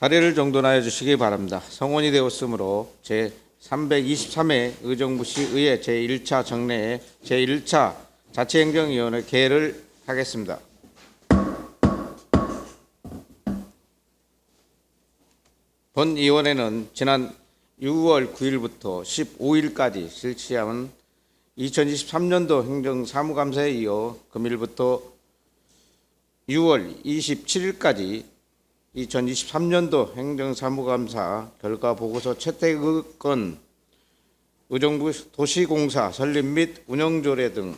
자리를 정돈하여 주시기 바랍니다. 성원이 되었으므로 제323회 의정부시 의회 제1차 정례에 제1차 자치행정위원회 개회를 하겠습니다. 본 위원회는 지난 6월 9일부터 15일까지 실시한 2023년도 행정사무감사에 이어 금일부터 6월 27일까지 2023년도 행정사무감사 결과 보고서 채택건, 의정부 도시공사 설립 및 운영조례 등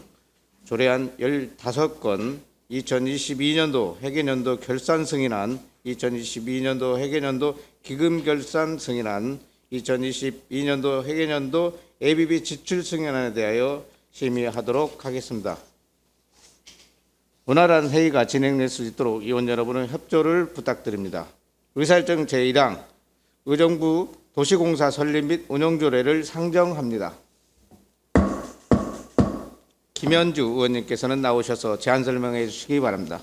조례안 15건, 2022년도 회계연도 결산 승인안, 2022년도 회계연도 기금 결산 승인안, 2022년도 회계연도 ABB 지출 승인안에 대하여 심의하도록 하겠습니다. 원활한 회의가 진행될 수 있도록 위원 여러분의 협조를 부탁드립니다. 의사일정 제1항 의정부 도시공사 설립 및 운영조례를 상정합니다. 김현주 의원님께서는 나오셔서 제안 설명해 주시기 바랍니다.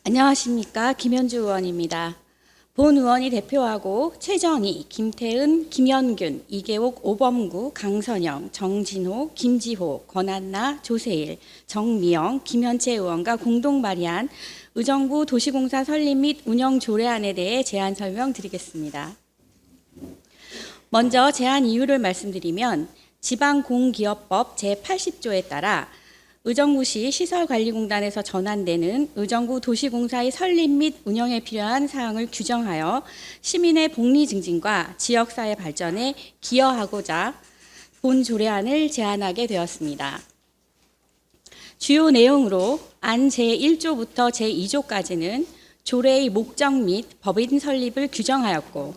안녕하십니까. 김현주 의원입니다. 본 의원이 대표하고 최정희, 김태은, 김현균, 이계옥, 오범구, 강선영, 정진호, 김지호, 권한나, 조세일, 정미영, 김현채 의원과 공동 발의한 의정부 도시공사 설립 및 운영 조례안에 대해 제안 설명드리겠습니다. 먼저 제안 이유를 말씀드리면 지방공기업법 제80조에 따라 의정부시 시설관리공단에서 전환되는 의정부 도시공사의 설립 및 운영에 필요한 사항을 규정하여 시민의 복리 증진과 지역사회 발전에 기여하고자 본 조례안을 제안하게 되었습니다. 주요 내용으로 안 제1조부터 제2조까지는 조례의 목적 및 법인 설립을 규정하였고,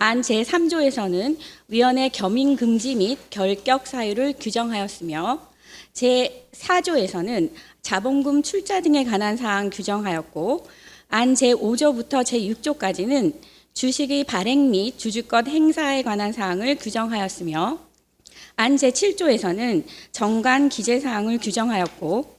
안 제3조에서는 위원회 겸임 금지 및 결격 사유를 규정하였으며, 제4조에서는 자본금 출자 등에 관한 사항 규정하였고, 안 제5조부터 제6조까지는 주식의 발행 및 주주권 행사에 관한 사항을 규정하였으며, 안 제7조에서는 정관 기재 사항을 규정하였고,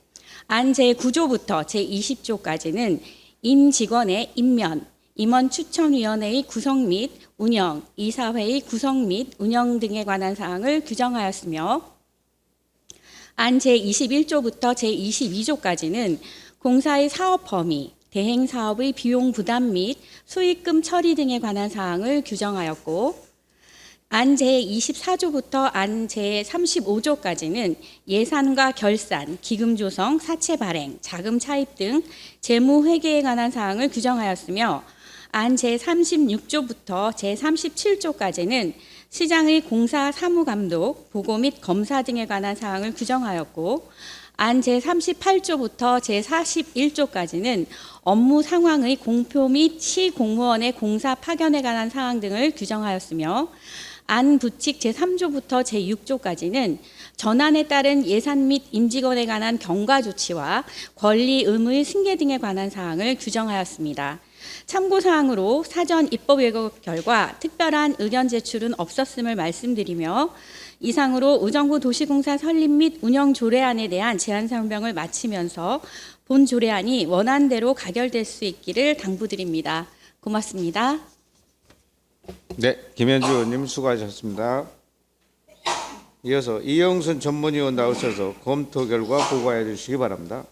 안 제9조부터 제20조까지는 임직원의 임면, 임원추천위원회의 구성 및 운영, 이사회의 구성 및 운영 등에 관한 사항을 규정하였으며, 안 제21조부터 제22조까지는 공사의 사업 범위, 대행 사업의 비용 부담 및 수익금 처리 등에 관한 사항을 규정하였고, 안 제24조부터 안 제35조까지는 예산과 결산, 기금 조성, 사채 발행, 자금 차입 등 재무 회계에 관한 사항을 규정하였으며, 안 제36조부터 제37조까지는 시장의 공사 사무감독, 보고 및 검사 등에 관한 사항을 규정하였고, 안 제38조부터 제41조까지는 업무 상황의 공표 및 시공무원의 공사 파견에 관한 사항 등을 규정하였으며, 안 부칙 제3조부터 제6조까지는 전환에 따른 예산 및 임직원에 관한 경과 조치와 권리 의무의 승계 등에 관한 사항을 규정하였습니다. 참고사항으로 사전 입법 예고 결과 특별한 의견 제출은 없었음을 말씀드리며, 이상으로 의정부 도시공사 설립 및 운영 조례안에 대한 제안 설명을 마치면서 본 조례안이 원안대로 가결될 수 있기를 당부드립니다. 고맙습니다. 네, 김현주 의원님 수고하셨습니다. 이어서 이영순 전문위원 나오셔서 검토 결과 보고해 주시기 바랍니다.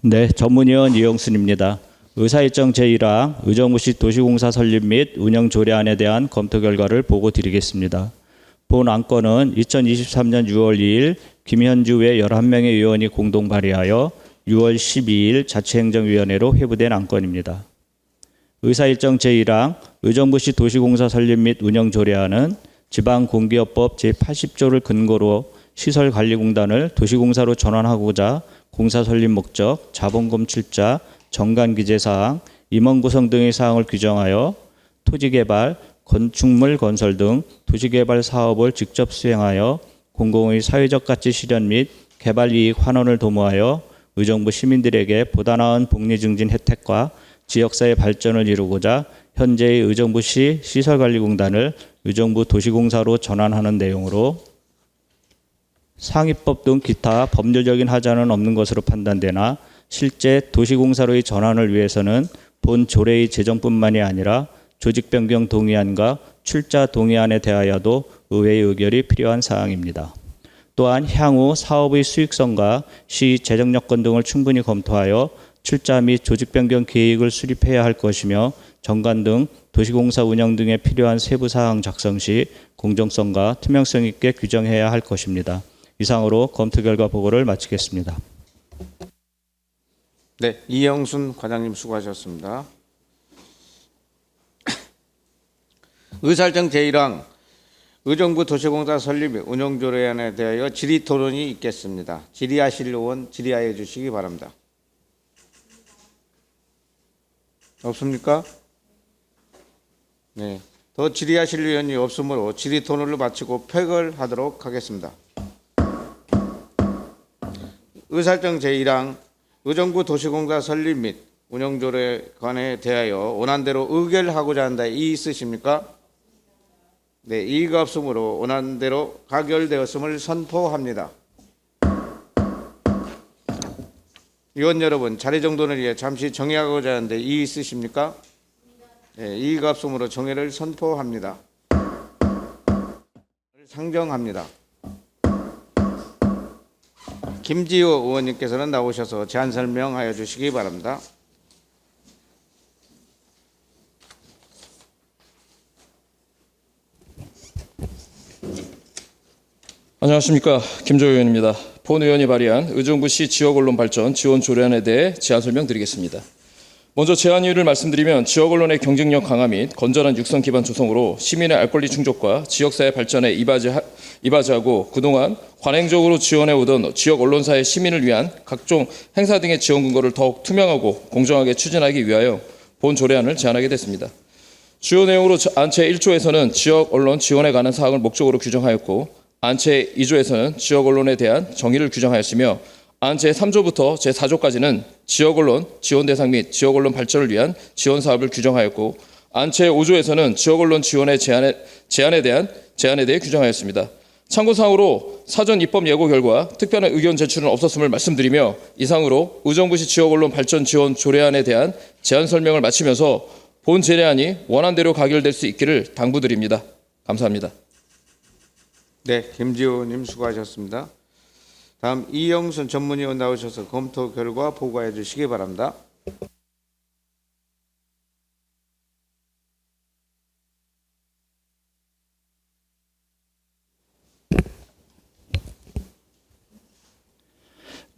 네, 전문위원 이영순입니다. 의사일정 제1항 의정부시 도시공사 설립 및 운영 조례안에 대한 검토 결과를 보고 드리겠습니다. 본 안건은 2023년 6월 2일 김현주 외 11명의 위원이 공동 발의하여 6월 12일 자치행정위원회로 회부된 안건입니다. 의사일정 제1항 의정부시 도시공사 설립 및 운영 조례안은 지방공기업법 제80조를 근거로 시설관리공단을 도시공사로 전환하고자 공사 설립 목적, 자본금 출자, 정관 기재 사항, 임원 구성 등의 사항을 규정하여 토지개발, 건축물 건설 등 도시개발 사업을 직접 수행하여 공공의 사회적 가치 실현 및 개발 이익 환원을 도모하여 의정부 시민들에게 보다 나은 복리 증진 혜택과 지역사회 발전을 이루고자 현재의 의정부시 시설관리공단을 의정부 도시공사로 전환하는 내용으로 상위법 등 기타 법률적인 하자는 없는 것으로 판단되나 실제 도시공사로의 전환을 위해서는 본 조례의 제정뿐만이 아니라 조직 변경 동의안과 출자 동의안에 대하여도 의회의 의결이 필요한 사항입니다. 또한 향후 사업의 수익성과 시 재정 여건 등을 충분히 검토하여 출자 및 조직 변경 계획을 수립해야 할 것이며 정관 등 도시공사 운영 등에 필요한 세부 사항 작성 시 공정성과 투명성 있게 규정해야 할 것입니다. 이상으로 검토 결과 보고를 마치겠습니다. 네, 이영순 과장님 수고하셨습니다. 의사일정 제1항 의정부 도시공사 설립 및 운영조례안에 대하여 질의 토론이 있겠습니다. 질의하실 의원 질의하여 주시기 바랍니다. 없습니까? 네, 더 질의하실 의원이 없으므로 질의 토론을 마치고 폐결하도록 하겠습니다. 의사일정 제1항 의정부 도시공사 설립 및 운영조례안에 대하여 원안대로 의결하고자 한다. 이의 있으십니까? 네, 이의가 없으므로 원안대로 가결되었음을 선포합니다. 의원 여러분, 자리 정돈을 위해 잠시 정회하고자 하는데 이의 있으십니까? 네, 이의가 없으므로 정회를 선포합니다. 상정합니다. 김지호 의원님께서는 나오셔서 제안 설명하여 주시기 바랍니다. 안녕하십니까, 김조호 의원입니다. 본 의원이 발의한 의정부시 지역언론 발전 지원 조례안에 대해 제안 설명드리겠습니다. 먼저 제안 이유를 말씀드리면 지역언론의 경쟁력 강화 및 건전한 육성 기반 조성으로 시민의 알 권리 충족과 지역사회 발전에 이바지하고 그동안 관행적으로 지원해오던 지역 언론사의 시민을 위한 각종 행사 등의 지원 근거를 더욱 투명하고 공정하게 추진하기 위하여 본 조례안을 제안하게 됐습니다. 주요 내용으로 안채 1조에서는 지역 언론 지원에 관한 사항을 목적으로 규정하였고 안채 2조에서는 지역 언론에 대한 정의를 규정하였으며 안채 3조부터 제4조까지는 지역 언론 지원 대상 및 지역 언론 발전을 위한 지원 사업을 규정하였고 안채 5조에서는 지역 언론 지원의 제한에 대해 규정하였습니다. 참고사항으로 사전 입법 예고 결과 특별한 의견 제출은 없었음을 말씀드리며 이상으로 의정부시 지역 언론 발전 지원 조례안에 대한 제안 설명을 마치면서 본 조례안이 원안대로 가결될 수 있기를 당부드립니다. 감사합니다. 네, 김지호 의원님 수고하셨습니다. 다음 이영순 전문위원 나오셔서 검토 결과 보고해 주시기 바랍니다.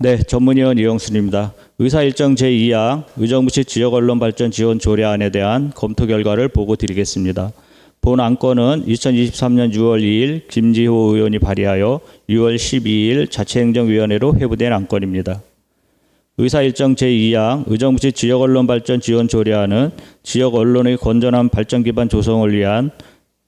네, 전문위원 이영순입니다. 의사일정 제2항 의정부시 지역언론 발전 지원 조례안에 대한 검토 결과를 보고 드리겠습니다. 본 안건은 2023년 6월 2일 김지호 의원이 발의하여 6월 12일 자치행정위원회로 회부된 안건입니다. 의사일정 제2항 의정부시 지역언론 발전 지원 조례안은 지역 언론의 건전한 발전 기반 조성을 위한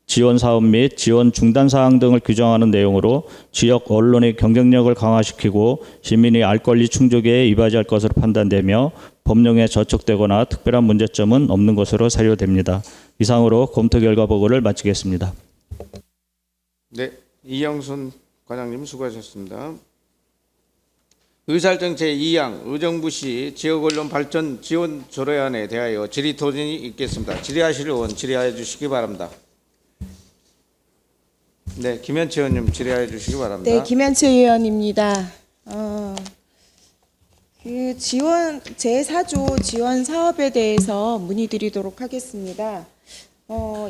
지원 사업 및 지원 중단 사항 등을 규정하는 내용으로 지역 언론의 경쟁력을 강화시키고 시민의 알 권리 충족에 이바지할 것으로 판단되며 법령에 저촉되거나 특별한 문제점은 없는 것으로 사료됩니다. 이상으로 검토 결과 보고를 마치겠습니다. 네, 이영순 과장님 수고하셨습니다. 의사일정 제2항 의정부시 지역언론 발전 지원 조례안에 대하여 질의 토론이 있겠습니다. 질의하실 의원 질의하여 주시기 바랍니다. 네, 김현채 의원님 질의해 주시기 바랍니다. 네, 김현채 의원입니다. 그 지원 제4조 지원 사업에 대해서 문의드리도록 하겠습니다.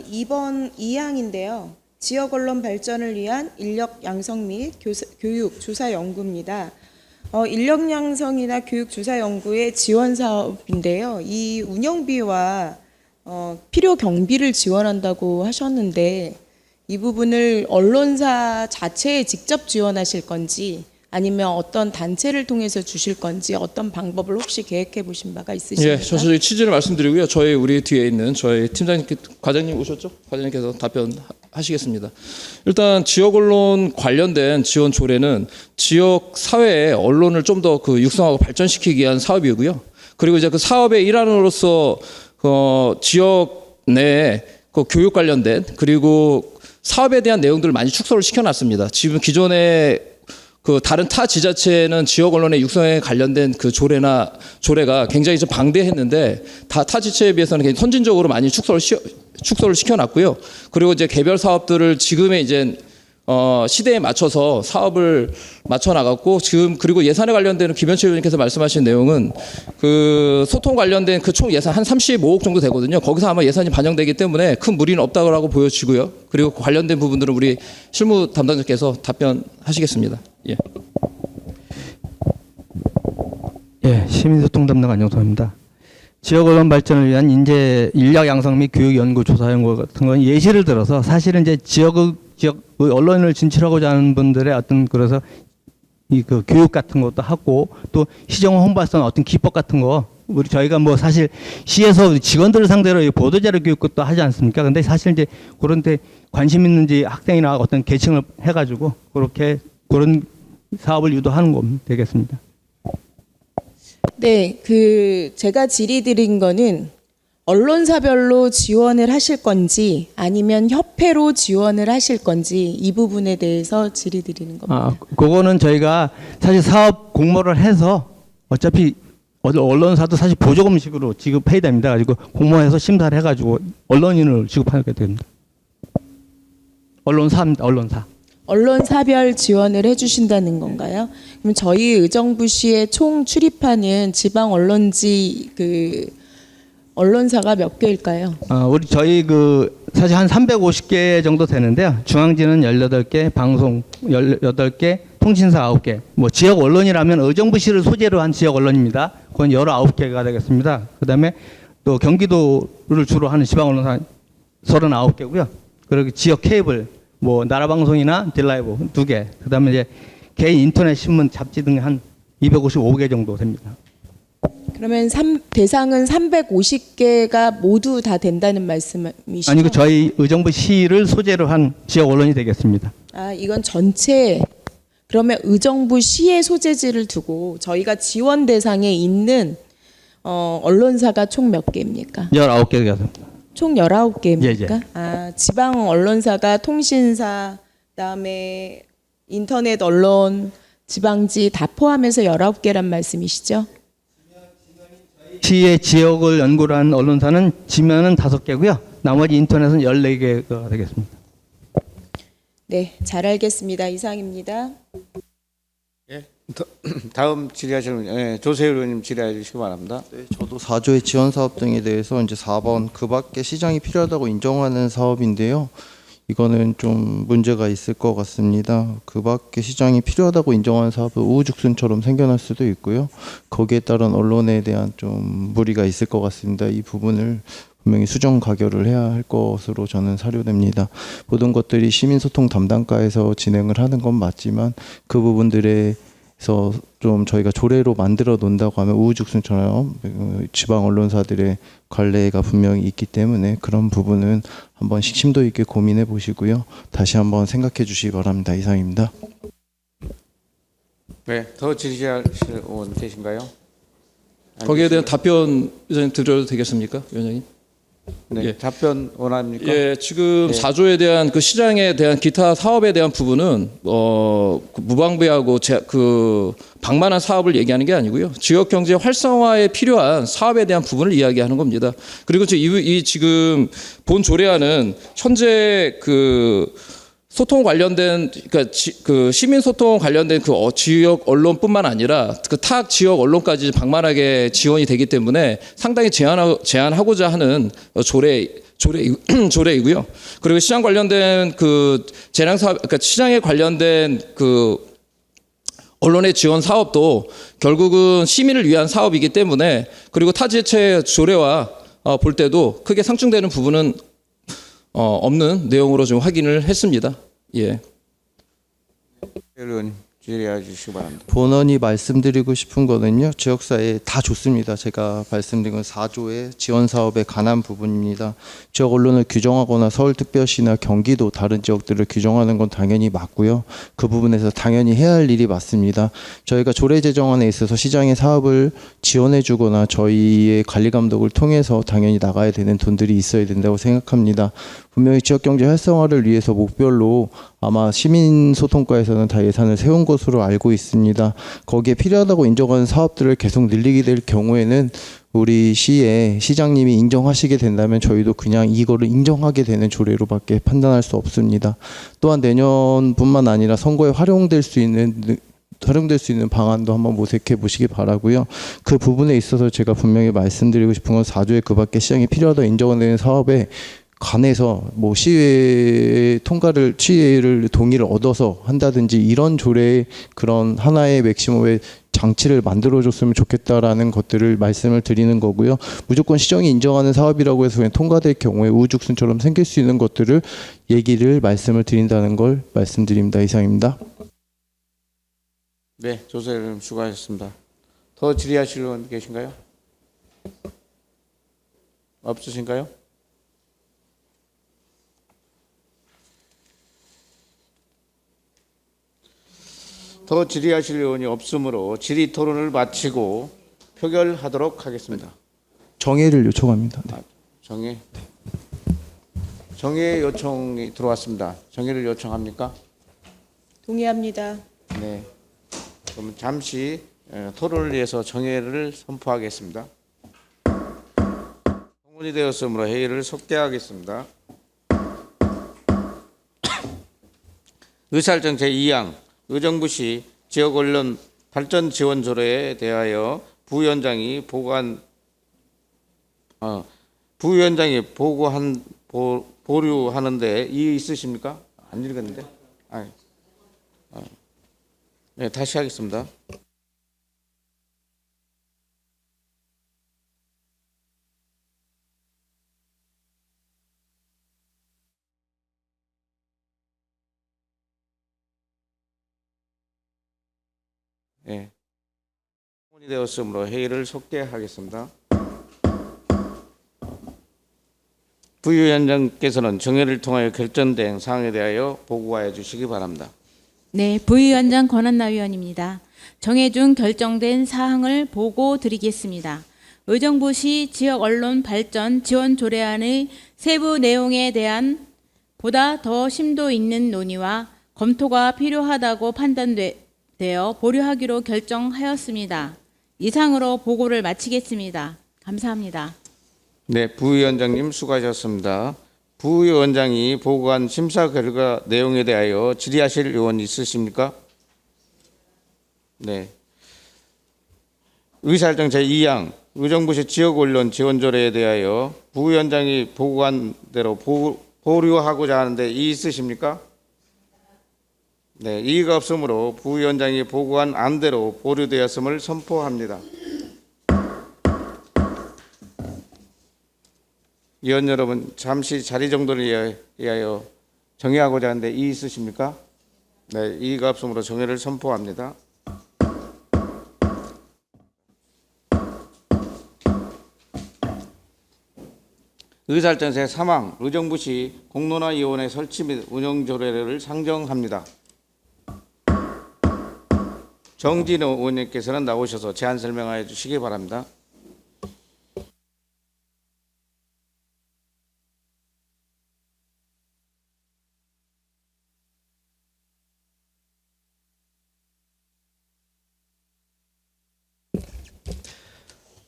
이번 2항인데요. 지역 언론 발전을 위한 인력 양성 및 교육 조사 연구입니다. 인력 양성이나 교육 조사 연구의 지원 사업인데요. 이 운영비와 필요 경비를 지원한다고 하셨는데 이 부분을 언론사 자체에 직접 지원하실 건지 아니면 어떤 단체를 통해서 주실 건지 어떤 방법을 혹시 계획해 보신 바가 있으십니까? 예, 저희 취지를 말씀드리고요. 우리 뒤에 있는 저희 팀장님, 과장님 오셨죠? 과장님께서 답변하시겠습니다. 일단 지역 언론 관련된 지원 조례는 지역 사회의 언론을 좀 더 육성하고 발전시키기 위한 사업이고요. 그리고 이제 그 사업의 일환으로서 지역 내 교육 관련된 그리고 사업에 대한 내용들을 많이 축소를 시켜놨습니다. 지금 기존에 다른 타 지자체는 지역 언론의 육성에 관련된 조례가 굉장히 좀 방대했는데 타 지자체에 비해서는 굉장히 선진적으로 많이 축소를 시켜놨고요. 그리고 이제 개별 사업들을 지금의 이제 시대에 맞춰서 사업을 맞춰 나갔고 지금 그리고 예산에 관련된 김현철 의원님께서 말씀하신 내용은 소통 관련된 총 예산 한 35억 정도 되거든요. 거기서 아마 예산이 반영되기 때문에 큰 무리는 없다고 보여지고요. 그리고 관련된 부분들은 우리 실무 담당자께서 답변하시겠습니다. 예. 예, 시민소통 담당 안영선입니다. 지역 언론 발전을 위한 인력 양성 및 교육 연구 조사 연구 같은 건 예시를 들어서 사실은 이제 지역 언론을 진출하고자 하는 분들의 어떤 그래서 교육 같은 것도 하고 또 시정 홍보성 어떤 기법 같은 거 저희가 사실 시에서 직원들을 상대로 보도자료 교육도 하지 않습니까? 근데 사실 이제 그런데 관심 있는지 학생이나 어떤 계층을 해가지고 그런 사업을 유도하는 거 되겠습니다. 네, 제가 질의드린 거는 언론사별로 지원을 하실 건지 아니면 협회로 지원을 하실 건지 이 부분에 대해서 질의드리는 겁니다. 그거는 저희가 사실 사업 공모를 해서 어차피 언론사도 사실 보조금식으로 지급해야 됩니다. 가지고 공모해서 심사를 해가지고 언론인을 지급하게 됩니다. 언론사입니다. 언론사. 언론사별 지원을 해주신다는 건가요? 그럼 저희 의정부시에 총 출입하는 지방 언론지 언론사가 몇 개일까요? 저희 사실 한 350개 정도 되는데요. 중앙지는 18개, 방송 18개, 통신사 9개. 지역 언론이라면 의정부시를 소재로 한 지역 언론입니다. 그건 19개가 되겠습니다. 그다음에 또 경기도를 주로 하는 지방 언론사 39개고요. 그리고 지역 케이블 나라방송이나 딜라이브 2개. 그다음에 이제 개인 인터넷 신문 잡지 등 한 255개 정도 됩니다. 그러면 대상은 350개가 모두 다 된다는 말씀이시죠? 아니고 저희 의정부시를 소재로 한 지역 언론이 되겠습니다. 이건 전체 그러면 의정부시의 소재지를 두고 저희가 지원 대상에 있는 언론사가 총 몇 개입니까? 19개 되겠습니다. 총 19개입니까? 예. 지방 언론사가 통신사, 그다음에 인터넷 언론, 지방지 다 포함해서 19개란 말씀이시죠? 시의 지역을 연구를 한 언론사는 지면은 5개고요. 나머지 인터넷은 14개가 되겠습니다. 네, 잘 알겠습니다. 이상입니다. 다음 질의하시는 조세율 의원님 질의해 주시기 바랍니다. 네, 저도 4조의 지원 사업 등에 대해서 이제 4번 그 밖에 시장이 필요하다고 인정하는 사업인데요. 이거는 좀 문제가 있을 것 같습니다. 그 밖에 시장이 필요하다고 인정하는 사업은 우후죽순처럼 생겨날 수도 있고요. 거기에 따른 언론에 대한 좀 무리가 있을 것 같습니다. 이 부분을 분명히 수정 가결을 해야 할 것으로 저는 사료됩니다. 모든 것들이 시민소통 담당과에서 진행을 하는 건 맞지만 그 부분들에서 좀 저희가 조례로 만들어 놓는다고 하면 우후죽순처럼 지방 언론사들의 관례가 분명히 있기 때문에 그런 부분은 한번씩 심도 있게 고민해 보시고요. 다시 한번 생각해 주시기 바랍니다. 이상입니다. 네, 더 질의하실 의원 계신가요? 거기에 대한 답변 드려도 되겠습니까, 위원장님? 네, 예. 답변 원합니까? 예, 지금 네. 4조에 대한 시장에 대한 기타 사업에 대한 부분은 무방비하고 방만한 사업을 얘기하는 게 아니고요. 지역 경제 활성화에 필요한 사업에 대한 부분을 이야기하는 겁니다. 그리고 지금 본 조례안은 현재 소통 관련된 시민 소통 관련된 지역 언론뿐만 아니라 타 지역 언론까지 방만하게 지원이 되기 때문에 상당히 제한하고자 하는 조례이고요. 그리고 시장 관련된 재량 사업, 시장에 관련된 언론의 지원 사업도 결국은 시민을 위한 사업이기 때문에 그리고 타 지자체 조례와 볼 때도 크게 상충되는 부분은 없는 내용으로 좀 확인을 했습니다. 예. 의원님. 질의해 주시기 바랍니다. 본원이 말씀드리고 싶은 거는요. 지역사회 다 좋습니다. 제가 말씀드린 건 4조의 지원 사업에 관한 부분입니다. 지역 언론을 규정하거나 서울특별시나 경기도 다른 지역들을 규정하는 건 당연히 맞고요. 그 부분에서 당연히 해야 할 일이 맞습니다. 저희가 조례제정안에 있어서 시장의 사업을 지원해 주거나 저희의 관리 감독을 통해서 당연히 나가야 되는 돈들이 있어야 된다고 생각합니다. 분명히 지역경제 활성화를 위해서 목별로 아마 시민소통과에서는 다 예산을 세운 것으로 알고 있습니다. 거기에 필요하다고 인정하는 사업들을 계속 늘리게 될 경우에는 우리 시의 시장님이 인정하시게 된다면 저희도 그냥 이거를 인정하게 되는 조례로밖에 판단할 수 없습니다. 또한 내년뿐만 아니라 선거에 활용될 수 있는 방안도 한번 모색해 보시기 바라고요. 그 부분에 있어서 제가 분명히 말씀드리고 싶은 건 4조의 그 밖에 시장이 필요하다 인정되는 사업에 관해서 뭐 시의회를 동의를 얻어서 한다든지 이런 조례의 그런 하나의 맥시멈의 장치를 만들어줬으면 좋겠다라는 것들을 말씀을 드리는 거고요. 무조건 시정이 인정하는 사업이라고 해서 그냥 통과될 경우에 우후죽순처럼 생길 수 있는 것들을 말씀을 드린다는 걸 말씀드립니다. 이상입니다. 네, 조사님 수고하셨습니다. 더 질의하실 분 계신가요? 없으신가요? 더 질의하실 의원이 없으므로 질의 토론을 마치고 표결하도록 하겠습니다. 정해를 요청합니다. 네. 정해 요청이 들어왔습니다. 정해를 요청합니까? 동의합니다. 네. 그럼 잠시 토론을 위해서 정해를 선포하겠습니다. 성문이 되었으므로 회의를 속개하겠습니다. 의사일정 제2항 의정부시 지역언론 발전 지원 조례에 대하여 부위원장이 보류하는데 이의 있으십니까? 안 읽었는데. 네, 다시 하겠습니다. 네. 이 되었으므로 회의를 속개하겠습니다. 부위원장께서는 정회를 통하여 결정된 사항에 대하여 보고하여 주시기 바랍니다. 네, 부위원장 권한나 위원입니다. 정회 중 결정된 사항을 보고 드리겠습니다. 의정부시 지역 언론 발전 지원 조례안의 세부 내용에 대한 보다 더 심도 있는 논의와 검토가 필요하다고 판단되어 보류하기로 결정하였습니다. 이상으로 보고를 마치겠습니다. 감사합니다. 네, 부위원장님 수고하셨습니다. 부위원장이 보고한 심사 결과 내용에 대하여 질의하실 의원 있으십니까? 네. 의사일정 제2항 의정부시 지역언론 지원조례에 대하여 부위원장이 보고한 대로 보류하고자 하는데 이의 있으십니까? 네, 이의가 없으므로 부위원장이 보고한 안대로 보류되었음을 선포합니다. 위원 여러분, 잠시 자리 정돈을 위하여 정회하고자 하는데 이의 있으십니까? 네, 이의가 없으므로 정회를 선포합니다. 의사일정 제3항 의정부시 공론화위원회 설치 및 운영 조례를 상정합니다. 정진호 의원님께서는 나오셔서 제안 설명하여 주시기 바랍니다.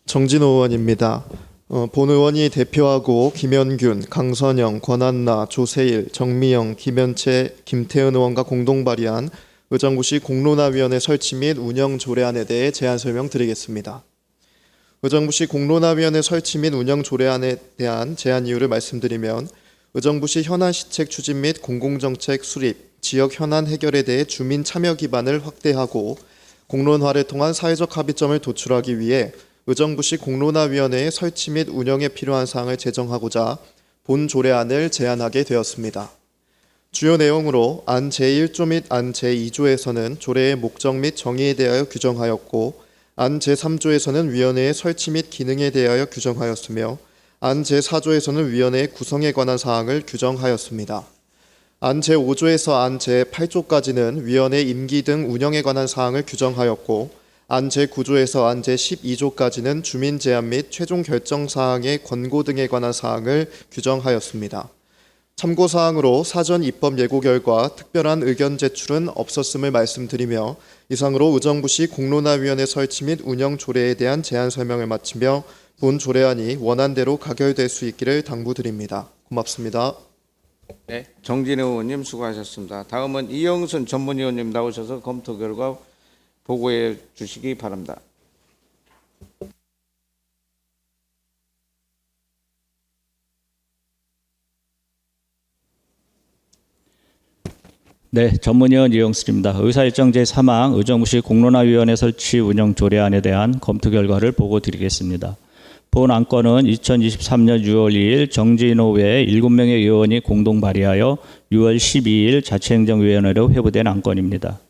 정진호 의원입니다. 본 의원이 대표하고 김현균, 강선영, 권한나, 조세일, 정미영, 김현채, 김태은 의원과 공동 발의한 의정부시 공론화위원회 설치 및 운영 조례안에 대해 제안 설명드리겠습니다. 의정부시 공론화위원회 설치 및 운영 조례안에 대한 제안 이유를 말씀드리면 의정부시 현안 시책 추진 및 공공정책 수립, 지역 현안 해결에 대해 주민 참여 기반을 확대하고 공론화를 통한 사회적 합의점을 도출하기 위해 의정부시 공론화위원회의 설치 및 운영에 필요한 사항을 제정하고자 본 조례안을 제안하게 되었습니다. 주요 내용으로 안 제1조 및 안 제2조에서는 조례의 목적 및 정의에 대하여 규정하였고 안 제3조에서는 위원회의 설치 및 기능에 대하여 규정하였으며 안 제4조에서는 위원회의 구성에 관한 사항을 규정하였습니다. 안 제5조에서 안 제8조까지는 위원회 임기 등 운영에 관한 사항을 규정하였고 안 제9조에서 안 제12조까지는 주민 제안 및 최종 결정 사항의 권고 등에 관한 사항을 규정하였습니다. 참고사항으로 사전 입법 예고 결과 특별한 의견 제출은 없었음을 말씀드리며 이상으로 의정부시 공론화위원회 설치 및 운영 조례에 대한 제안 설명을 마치며 본 조례안이 원안대로 가결될 수 있기를 당부드립니다. 고맙습니다. 네, 정진우 의원님 수고하셨습니다. 다음은 이영순 전문위원님 나오셔서 검토 결과 보고해 주시기 바랍니다. 네, 전문위원 이영순입니다. 의사일정 제3항 의정부시 공론화위원회 설치 운영 조례안에 대한 검토 결과를 보고 드리겠습니다. 본 안건은 2023년 6월 2일 정진호 외 7명의 의원이 공동 발의하여 6월 12일 자치행정위원회로 회부된 안건입니다.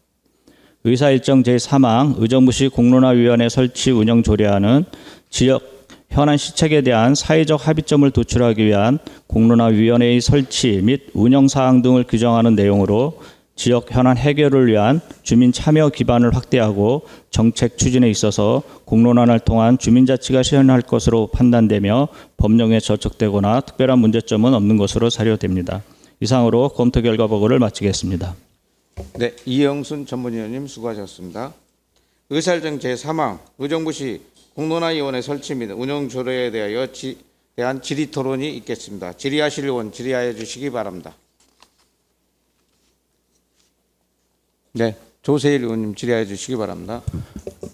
의사일정 제3항 의정부시 공론화위원회 설치 운영 조례안은 지역 현안 시책에 대한 사회적 합의점을 도출하기 위한 공론화위원회의 설치 및 운영 사항 등을 규정하는 내용으로 지역 현안 해결을 위한 주민 참여 기반을 확대하고 정책 추진에 있어서 공론화를 통한 주민자치가 실현할 것으로 판단되며 법령에 저촉되거나 특별한 문제점은 없는 것으로 사료됩니다. 이상으로 검토 결과 보고를 마치겠습니다. 네, 이영순 전문위원님 수고하셨습니다. 의사일정 제3항 의정부시 공론화위원회 설치 및 운영 조례에 대한 질의 토론이 있겠습니다. 질의하실 의원 질의하여 주시기 바랍니다. 네, 조세일 의원님 질의하여 주시기 바랍니다.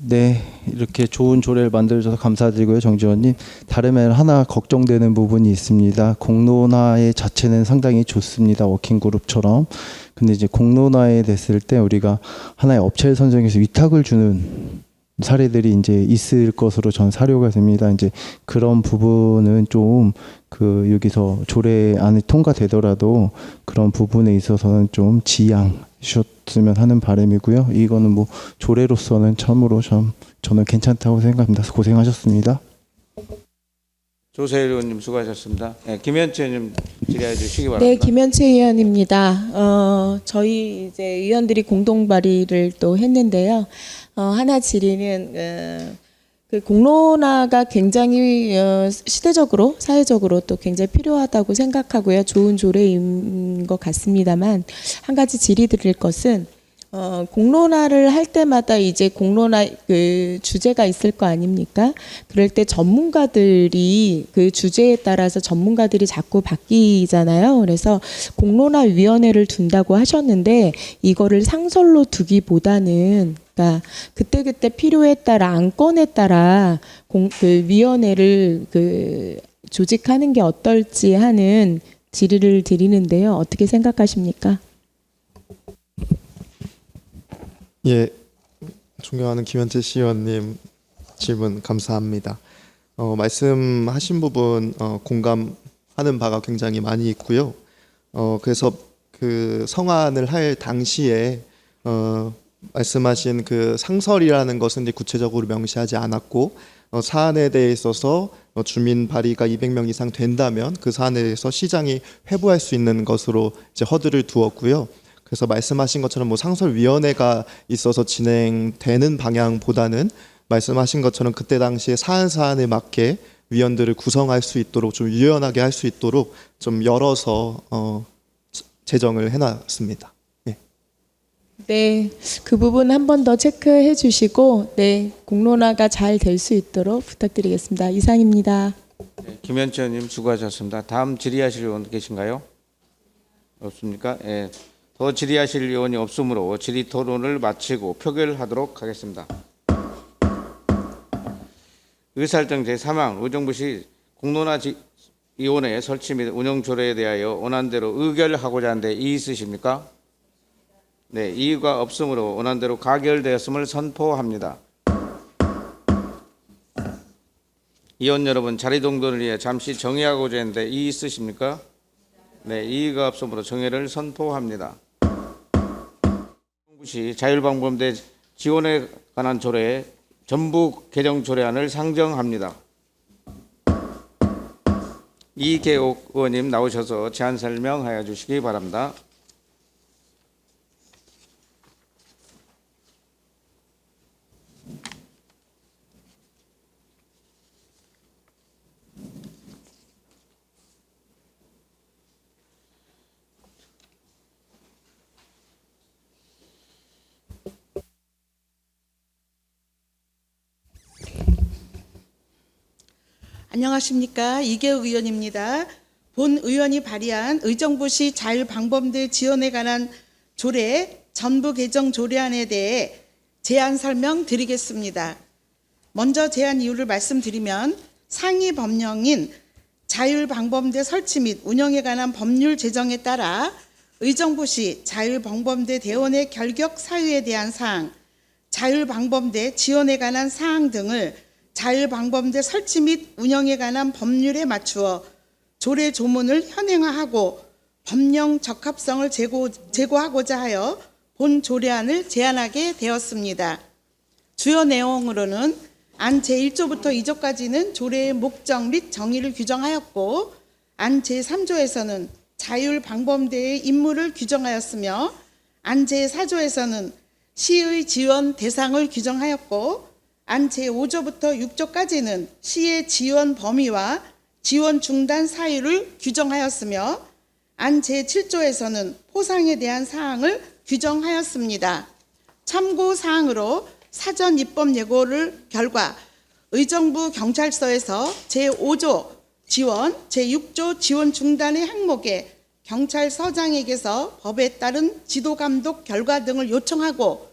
네, 이렇게 좋은 조례를 만들어줘서 감사드리고요, 정지원님. 다름에 하나 걱정되는 부분이 있습니다. 공론화의 자체는 상당히 좋습니다, 워킹그룹처럼. 근데 이제 공론화에 됐을 때 우리가 하나의 업체를 선정해서 위탁을 주는 사례들이 이제 있을 것으로 전 사료가 됩니다. 이제 그런 부분은 좀 여기서 조례안이 통과되더라도 그런 부분에 있어서는 좀 지양하셨으면 하는 바람이고요. 이거는 뭐 조례로서는 참으로 저는 괜찮다고 생각합니다. 고생하셨습니다. 조세일 의원님 수고하셨습니다. 네, 김현채 의원님 질의해 주시기 바랍니다. 네, 김현채 의원입니다. 저희 이제 의원들이 공동 발의를 또 했는데요. 하나 질의는 그 공론화가 굉장히 시대적으로 사회적으로 또 굉장히 필요하다고 생각하고요. 좋은 조례인 것 같습니다만 한 가지 질의 드릴 것은 공론화를 할 때마다 이제 공론화 그 주제가 있을 거 아닙니까? 그럴 때 전문가들이 그 주제에 따라서 전문가들이 자꾸 바뀌잖아요. 그래서 공론화위원회를 둔다고 하셨는데 이거를 상설로 두기보다는 그러니까 그때그때 필요에 따라 안건에 따라 그 위원회를 조직하는 게 어떨지 하는 질의를 드리는데요. 어떻게 생각하십니까? 예, 존경하는 김현채 시의원님 질문 감사합니다. 말씀하신 부분 공감하는 바가 굉장히 많이 있고요. 그래서 그 성안을 할 당시에 말씀하신 그 상설이라는 것은 이제 구체적으로 명시하지 않았고 사안에 대해 있어서 주민 발의가 200명 이상 된다면 그 사안에 대해서 시장이 회부할 수 있는 것으로 이제 허들을 두었고요. 그래서 말씀하신 것처럼 뭐 상설위원회가 있어서 진행되는 방향보다는 말씀하신 것처럼 그때 당시에 사안에 맞게 위원들을 구성할 수 있도록 좀 유연하게 할 수 있도록 좀 열어서 제정을 해놨습니다. 예. 네, 그 부분 한 번 더 체크해 주시고 네, 공론화가 잘 될 수 있도록 부탁드리겠습니다. 이상입니다. 네, 김현채 의원님 수고하셨습니다. 다음 질의하실 의원 계신가요? 없습니까? 예. 더 질의하실 의원이 없으므로 질의 토론을 마치고 표결하도록 하겠습니다. 의사일정 제3항 의정부시 공론화위원회 설치 및 운영 조례에 대하여 원안대로 의결하고자 하는데 이의 있으십니까? 네, 이의가 없으므로 원안대로 가결되었음을 선포합니다. 의원 여러분, 자리 동동을 위해 잠시 정의하고자 하는데 이의 있으십니까? 네, 이의가 없으므로 정회를 선포합니다. 우정부시 자율방범대 지원에 관한 조례 전부 개정 조례안을 상정합니다. 이계옥 의원님 나오셔서 제안 설명하여 주시기 바랍니다. 안녕하십니까. 이계욱 의원입니다. 본 의원이 발의한 의정부시 자율방범대 지원에 관한 조례 전부 개정 조례안에 대해 제안 설명 드리겠습니다. 먼저 제안 이유를 말씀드리면 상위 법령인 자율방범대 설치 및 운영에 관한 법률 제정에 따라 의정부시 자율방범대 대원의 결격 사유에 대한 사항, 자율방범대 지원에 관한 사항 등을 자율방범대 설치 및 운영에 관한 법률에 맞추어 조례 조문을 현행화하고 법령 적합성을 제고하고자 하여 본 조례안을 제안하게 되었습니다. 주요 내용으로는 안 제1조부터 2조까지는 조례의 목적 및 정의를 규정하였고 안 제3조에서는 자율방범대의 임무를 규정하였으며 안 제4조에서는 시의 지원 대상을 규정하였고 안 제5조부터 6조까지는 시의 지원 범위와 지원 중단 사유를 규정하였으며 안 제7조에서는 포상에 대한 사항을 규정하였습니다. 참고 사항으로 사전 입법 예고를 결과 의정부 경찰서에서 제5조 지원, 제6조 지원 중단의 항목에 경찰서장에게서 법에 따른 지도 감독 결과 등을 요청하고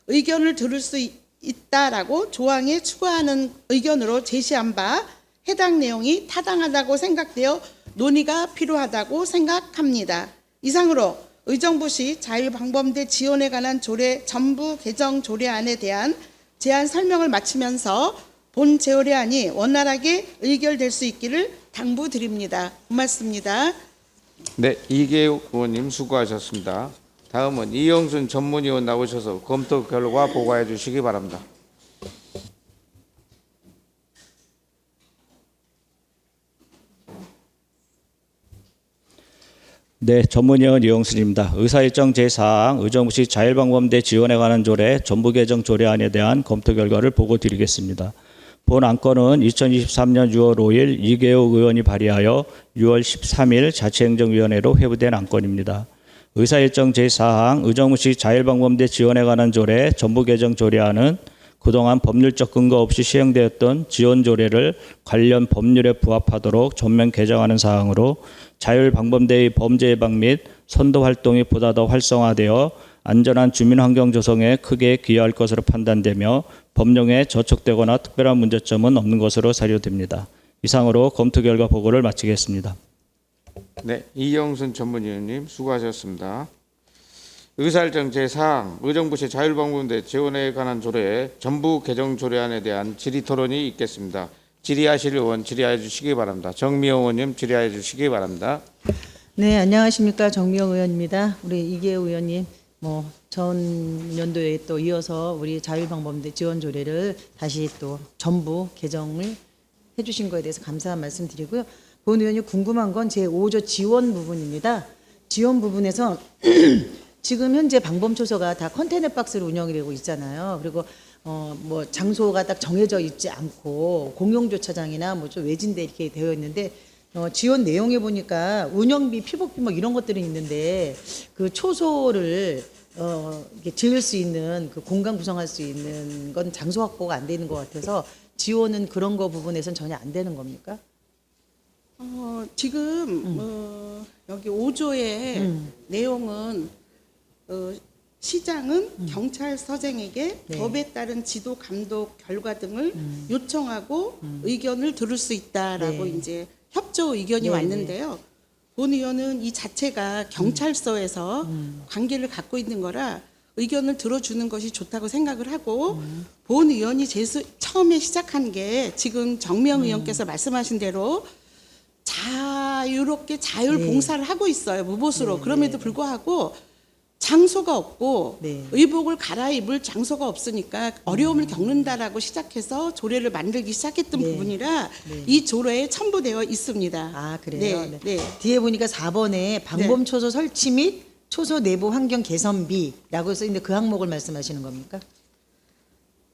의견을 들을 수 있다라고 조항에 추가하는 의견으로 제시한 바 해당 내용이 타당하다고 생각되어 논의가 필요하다고 생각합니다. 이상으로 의정부시 자율방범대 지원에 관한 조례 전부 개정 조례안에 대한 제안 설명을 마치면서 본 조례안이 원활하게 의결될 수 있기를 당부드립니다. 고맙습니다. 네, 이계욱 의원님 수고하셨습니다. 다음은 이영순 전문위원 나오셔서 검토 결과 보고해 주시기 바랍니다. 네, 전문위원 이영순입니다. 의사일정 제4항 의정부시 자율방범대 지원에 관한 조례 전부 개정 조례안에 대한 검토 결과를 보고 드리겠습니다. 본 안건은 2023년 6월 5일 이계욱 의원이 발의하여 6월 13일 자치행정위원회로 회부된 안건입니다. 의사일정 제4항 의정부시 자율방범대 지원에 관한 조례 전부 개정 조례안은 그동안 법률적 근거 없이 시행되었던 지원 조례를 관련 법률에 부합하도록 전면 개정하는 사항으로 자율방범대의 범죄 예방 및 선도 활동이 보다 더 활성화되어 안전한 주민환경 조성에 크게 기여할 것으로 판단되며 법령에 저촉되거나 특별한 문제점은 없는 것으로 사료됩니다. 이상으로 검토 결과 보고를 마치겠습니다. 네, 이영순 전문위원님 수고하셨습니다. 의사일정 제4항 의정부시 자율방범대 지원에 관한 조례 전부 개정 조례안에 대한 질의토론이 있겠습니다. 질의하실 의원 질의해 주시기 바랍니다. 정미영 의원님 질의해 주시기 바랍니다. 네, 안녕하십니까. 정미영 의원입니다. 우리 이계우 의원님, 전 연도에 또 이어서 우리 자율방범대 지원 조례를 다시 또 전부 개정을 해주신 거에 대해서 감사한 말씀 드리고요. 본 의원이 궁금한 건 제5조 지원 부분입니다. 지원 부분에서 지금 현재 방범초소가 다 컨테이너 박스로 운영이 되고 있잖아요. 그리고 장소가 딱 정해져 있지 않고 공용 주차장이나 좀 외진데 이렇게 되어 있는데 지원 내용에 보니까 운영비, 피복비 이런 것들이 있는데 그 초소를 이렇게 지을 수 있는 그 공간 구성할 수 있는 건 장소 확보가 안 되는 것 같아서 지원은 그런 거 부분에선 전혀 안 되는 겁니까? 지금 여기 5조의 내용은 시장은 경찰서장에게 네. 법에 따른 지도 감독 결과 등을 요청하고 의견을 들을 수 있다라고 네. 이제 협조 의견이 네, 왔는데요. 본 의원은 이 자체가 경찰서에서 관계를 갖고 있는 거라 의견을 들어주는 것이 좋다고 생각을 하고 본 의원이 처음에 시작한 게 지금 정명 의원께서 말씀하신 대로 자유롭게 자율봉사를 하고 있어요. 무보수로. 그럼에도 불구하고 장소가 없고 의복을 갈아입을 장소가 없으니까 어려움을 겪는다라고 시작해서 조례를 만들기 시작했던 부분이라 이 조례에 첨부되어 있습니다. 아, 그래요? 네. 네. 뒤에 보니까 4번에 방범 초소 설치 및 초소 내부 환경 개선비라고 써 있는데 그 항목을 말씀하시는 겁니까?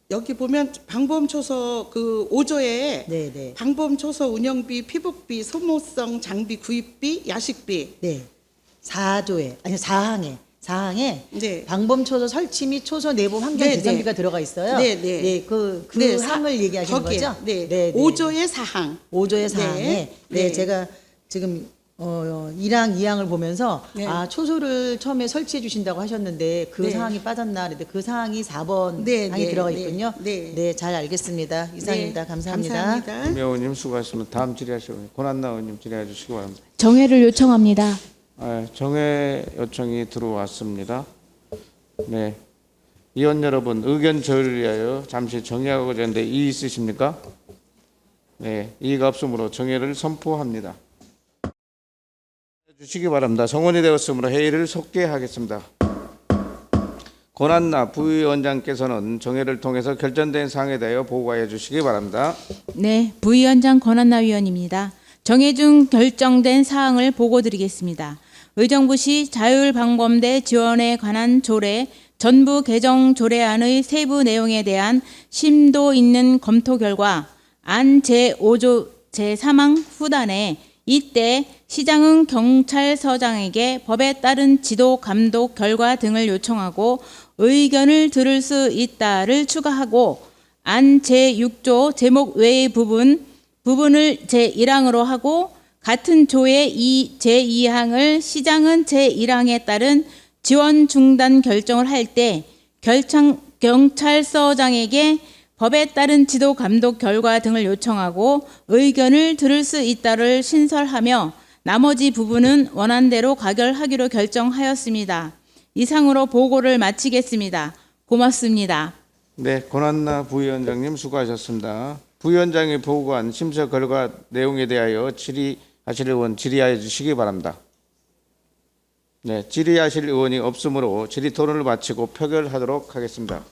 여기 보면 방범초소 그 5조에 네. 방범초소 운영비, 피복비, 소모성 장비 구입비, 야식비. 네. 4조에 아니 4항에 네. 방범 초소 설치 및 초소 내부 환경 네, 개선비가 네. 들어가 있어요. 네. 네, 그 네, 항을 얘기하시는 거기에, 거죠? 네. 5조의 사항. 5조의 사항에 네. 네, 제가 지금 1항, 2항을 보면서 네. 아, 초소를 처음에 설치해 주신다고 하셨는데 그 네. 사항이 빠졌나 그랬는데 그 사항이 4번 네, 항이 네, 들어가 네, 있군요. 네. 잘 알겠습니다. 이상입니다. 네, 감사합니다. 감사합니다. 김 의원님 수고하셨습니다. 다음 질의하시고 권한나 의원님 질의해 주시기 바랍니다. 정회를 요청합니다. 정회 요청이 들어왔습니다. 네, 의원 여러분 의견 조율을 위하여 잠시 정회하고자 하는데 이의 있으십니까? 네, 이의가 없으므로 정회를 선포합니다. 주시기 바랍니다. 성원이 되었으므로 회의를 속개하겠습니다. 권한나 부위원장께서는 정회를 통해서 결정된 사항에 대하여 보고해 주시기 바랍니다. 네, 부위원장 권한나 위원입니다. 정회 중 결정된 사항을 보고드리겠습니다. 의정부시 자율방범대 지원에 관한 조례 전부 개정 조례안의 세부 내용에 대한 심도 있는 검토 결과 안 제5조 제3항 후단에 이때 시장은 경찰서장에게 법에 따른 지도 감독 결과 등을 요청하고 의견을 들을 수 있다를 추가하고 안 제6조 제목 외의 부분을 제1항으로 하고 같은 조의 제2항을 시장은 제1항에 따른 지원 중단 결정을 할 때 경찰서장에게 법에 따른 지도 감독 결과 등을 요청하고 의견을 들을 수 있다를 신설하며 나머지 부분은 원안대로 가결하기로 결정하였습니다. 이상으로 보고를 마치겠습니다. 고맙습니다. 네, 권한나 부위원장님 수고하셨습니다. 부위원장이 보고한 심사 결과 내용에 대하여 질의하실 의원 질의하여 주시기 바랍니다. 네, 질의하실 의원이 없으므로 질의 토론을 마치고 표결하도록 하겠습니다.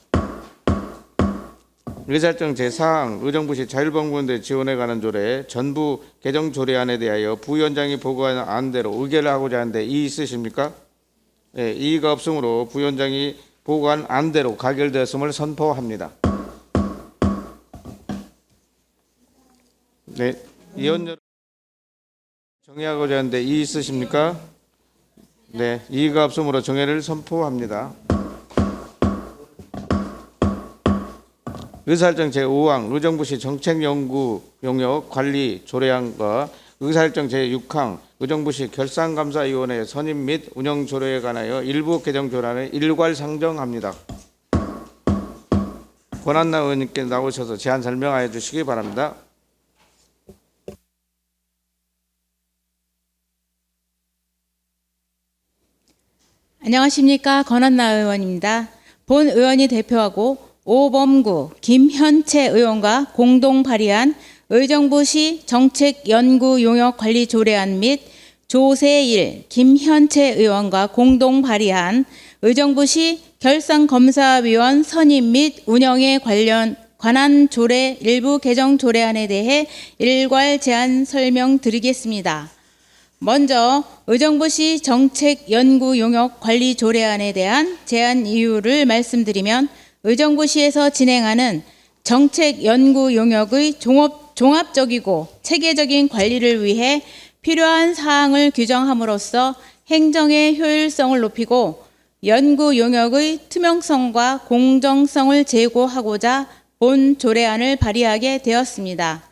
의사일정 제4항 의정부시 자율방범대 지원에 관한 조례 전부 개정 조례안에 대하여 부위원장이 보고한 안대로 의결을 하고자 하는데 이의 있으십니까? 네, 이의가 없으므로 부위원장이 보고한 안대로 가결되었음을 선포합니다. 네, 의원 여러분 정의하고자 하는데 이의 있으십니까? 네, 이의가 없으므로 정회를 선포합니다. 의사일정 제5항 의정부시 정책연구 용역 관리 조례안과 의사일정 제6항 의정부시 결산감사위원회 선임 및 운영 조례에 관하여 일부 개정 조례안을 일괄 상정합니다. 권한나 의원님께 나오셔서 제안 설명하여 주시기 바랍니다. 안녕하십니까. 권한나 의원입니다. 본 의원이 대표하고 오범구 김현채 의원과 공동 발의한 의정부시 정책연구용역관리조례안 및 조세일 김현채 의원과 공동 발의한 의정부시 결산검사위원 선임 및 운영에 관한 조례 일부 개정 조례안에 대해 일괄 제안 설명드리겠습니다. 먼저 의정부시 정책연구용역관리조례안에 대한 제안 이유를 말씀드리면 의정부시에서 진행하는 정책연구용역의 종합적이고 체계적인 관리를 위해 필요한 사항을 규정함으로써 행정의 효율성을 높이고 연구 용역의 투명성과 공정성을 제고하고자 본 조례안을 발의하게 되었습니다.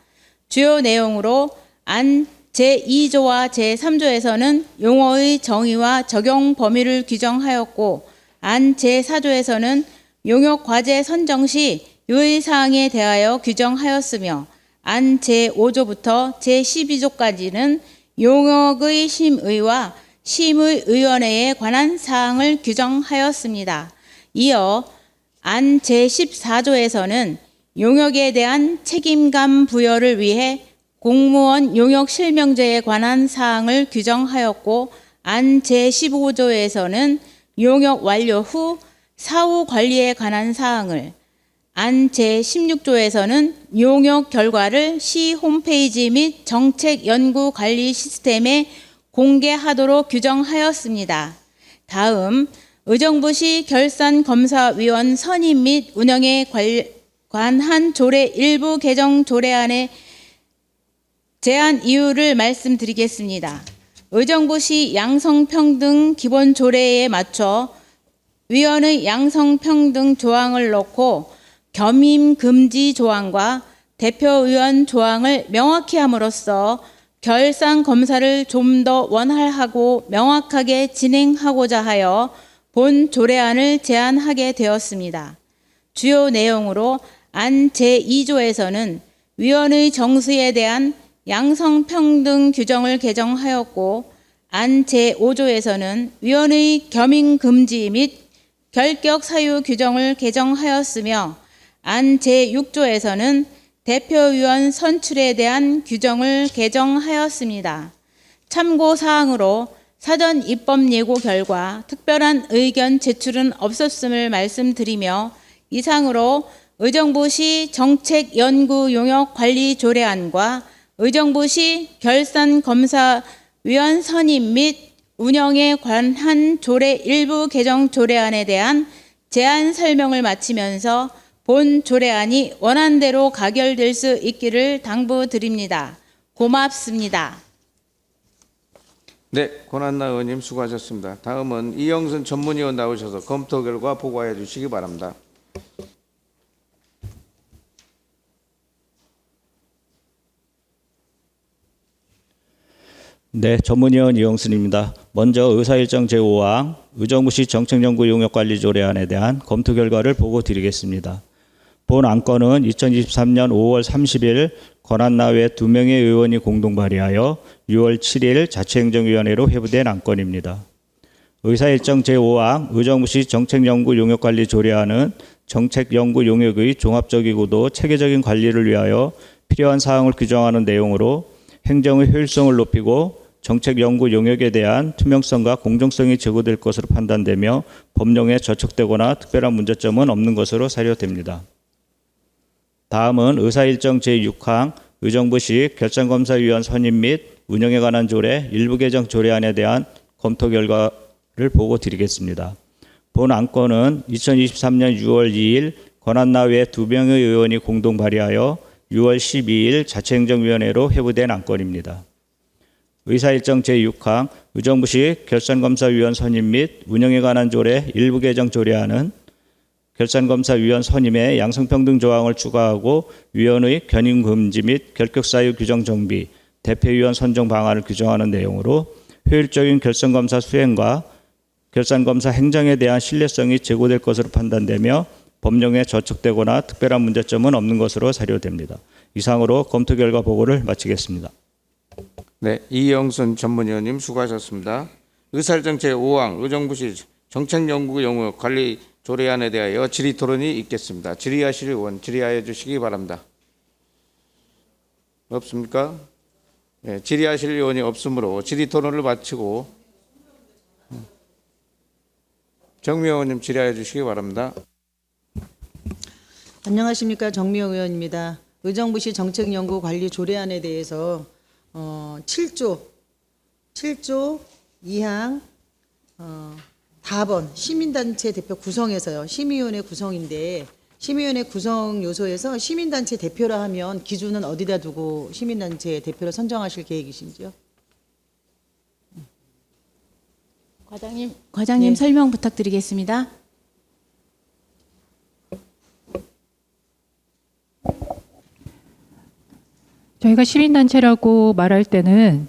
주요 내용으로 안 제2조와 제3조에서는 용어의 정의와 적용 범위를 규정하였고 안 제4조에서는 용역 과제 선정 시 유의사항에 대하여 규정하였으며 안 제5조부터 제12조까지는 용역의 심의와 심의위원회에 관한 사항을 규정하였습니다. 이어 안 제14조에서는 용역에 대한 책임감 부여를 위해 공무원 용역 실명제에 관한 사항을 규정하였고 안 제15조에서는 용역 완료 후 사후 관리에 관한 사항을, 안 제16조에서는 용역 결과를 시 홈페이지 및 정책 연구 관리 시스템에 공개하도록 규정하였습니다. 다음 의정부시 결산검사위원 선임 및 운영에 관한 조례 일부 개정 조례안의 제안 이유를 말씀드리겠습니다. 의정부시 양성평등 기본조례에 맞춰 위원의 양성평등 조항을 넣고 겸임 금지 조항과 대표위원 조항을 명확히 함으로써 결산 검사를 좀 더 원활하고 명확하게 진행하고자 하여 본 조례안을 제안하게 되었습니다. 주요 내용으로 안 제2조에서는 위원의 정수에 대한 양성평등 규정을 개정하였고 안 제5조에서는 위원의 겸임 금지 및 결격 사유 규정을 개정하였으며 안 제6조에서는 대표위원 선출에 대한 규정을 개정하였습니다. 참고사항으로 사전 입법 예고 결과 특별한 의견 제출은 없었음을 말씀드리며 이상으로 의정부시 정책연구용역관리조례안과 의정부시 결산검사위원 선임 및 운영에 관한 조례 일부 개정 조례안에 대한 제안 설명을 마치면서 본 조례안이 원안대로 가결될 수 있기를 당부드립니다. 고맙습니다. 네, 권한나 의원님 수고하셨습니다. 다음은 이영순 전문위원 나오셔서 검토 결과 보고해 주시기 바랍니다. 네, 전문위원 이영순입니다. 먼저 의사일정 제5항 의정부시 정책연구용역관리조례안에 대한 검토 결과를 보고 드리겠습니다. 본 안건은 2023년 5월 30일 권한나외 2명의 의원이 공동 발의하여 6월 7일 자치행정위원회로 회부된 안건입니다. 의사일정 제5항 의정부시 정책연구용역관리조례안은 정책연구용역의 종합적이고도 체계적인 관리를 위하여 필요한 사항을 규정하는 내용으로 행정의 효율성을 높이고 정책 연구 용역에 대한 투명성과 공정성이 제고될 것으로 판단되며 법령에 저촉되거나 특별한 문제점은 없는 것으로 사료됩니다. 다음은 의사일정 제6항 의정부시 결산검사위원 선임 및 운영에 관한 조례 일부 개정 조례안에 대한 검토 결과를 보고 드리겠습니다. 본 안건은 2023년 6월 2일 권한나 외 2명의 의원이 공동 발의하여 6월 12일 자치행정위원회로 회부된 안건입니다. 의사일정 제6항 의정부시 결산검사위원 선임 및 운영에 관한 조례 일부 개정 조례안은 결산검사위원 선임에 양성평등 조항을 추가하고 위원의 견인 금지 및 결격 사유 규정 정비, 대표위원 선정 방안을 규정하는 내용으로 효율적인 결산검사 수행과 결산검사 행정에 대한 신뢰성이 제고될 것으로 판단되며 법령에 저촉되거나 특별한 문제점은 없는 것으로 사료됩니다. 이상으로 검토 결과 보고를 마치겠습니다. 네, 이영순 전문위원님 수고하셨습니다. 의사일정 제5항 의정부시 정책연구용역관리 조례안에 대하여 질의 토론이 있겠습니다. 질의하실 의원 질의하여 주시기 바랍니다. 없습니까? 네, 질의하실 의원이 없으므로 질의 토론을 마치고 정미영 의원님 질의하여 주시기 바랍니다. 안녕하십니까, 정미영 의원입니다. 의정부시 정책연구관리 조례안에 대해서 7조 2항 4번 시민단체 대표 구성에서요. 심의위원회 구성인데 심의위원회 구성 요소에서 시민단체 대표라 하면 기준은 어디다 두고 시민단체 대표를 선정하실 계획이신지요? 과장님 설명 부탁드리겠습니다. 저희가 시민단체라고 말할 때는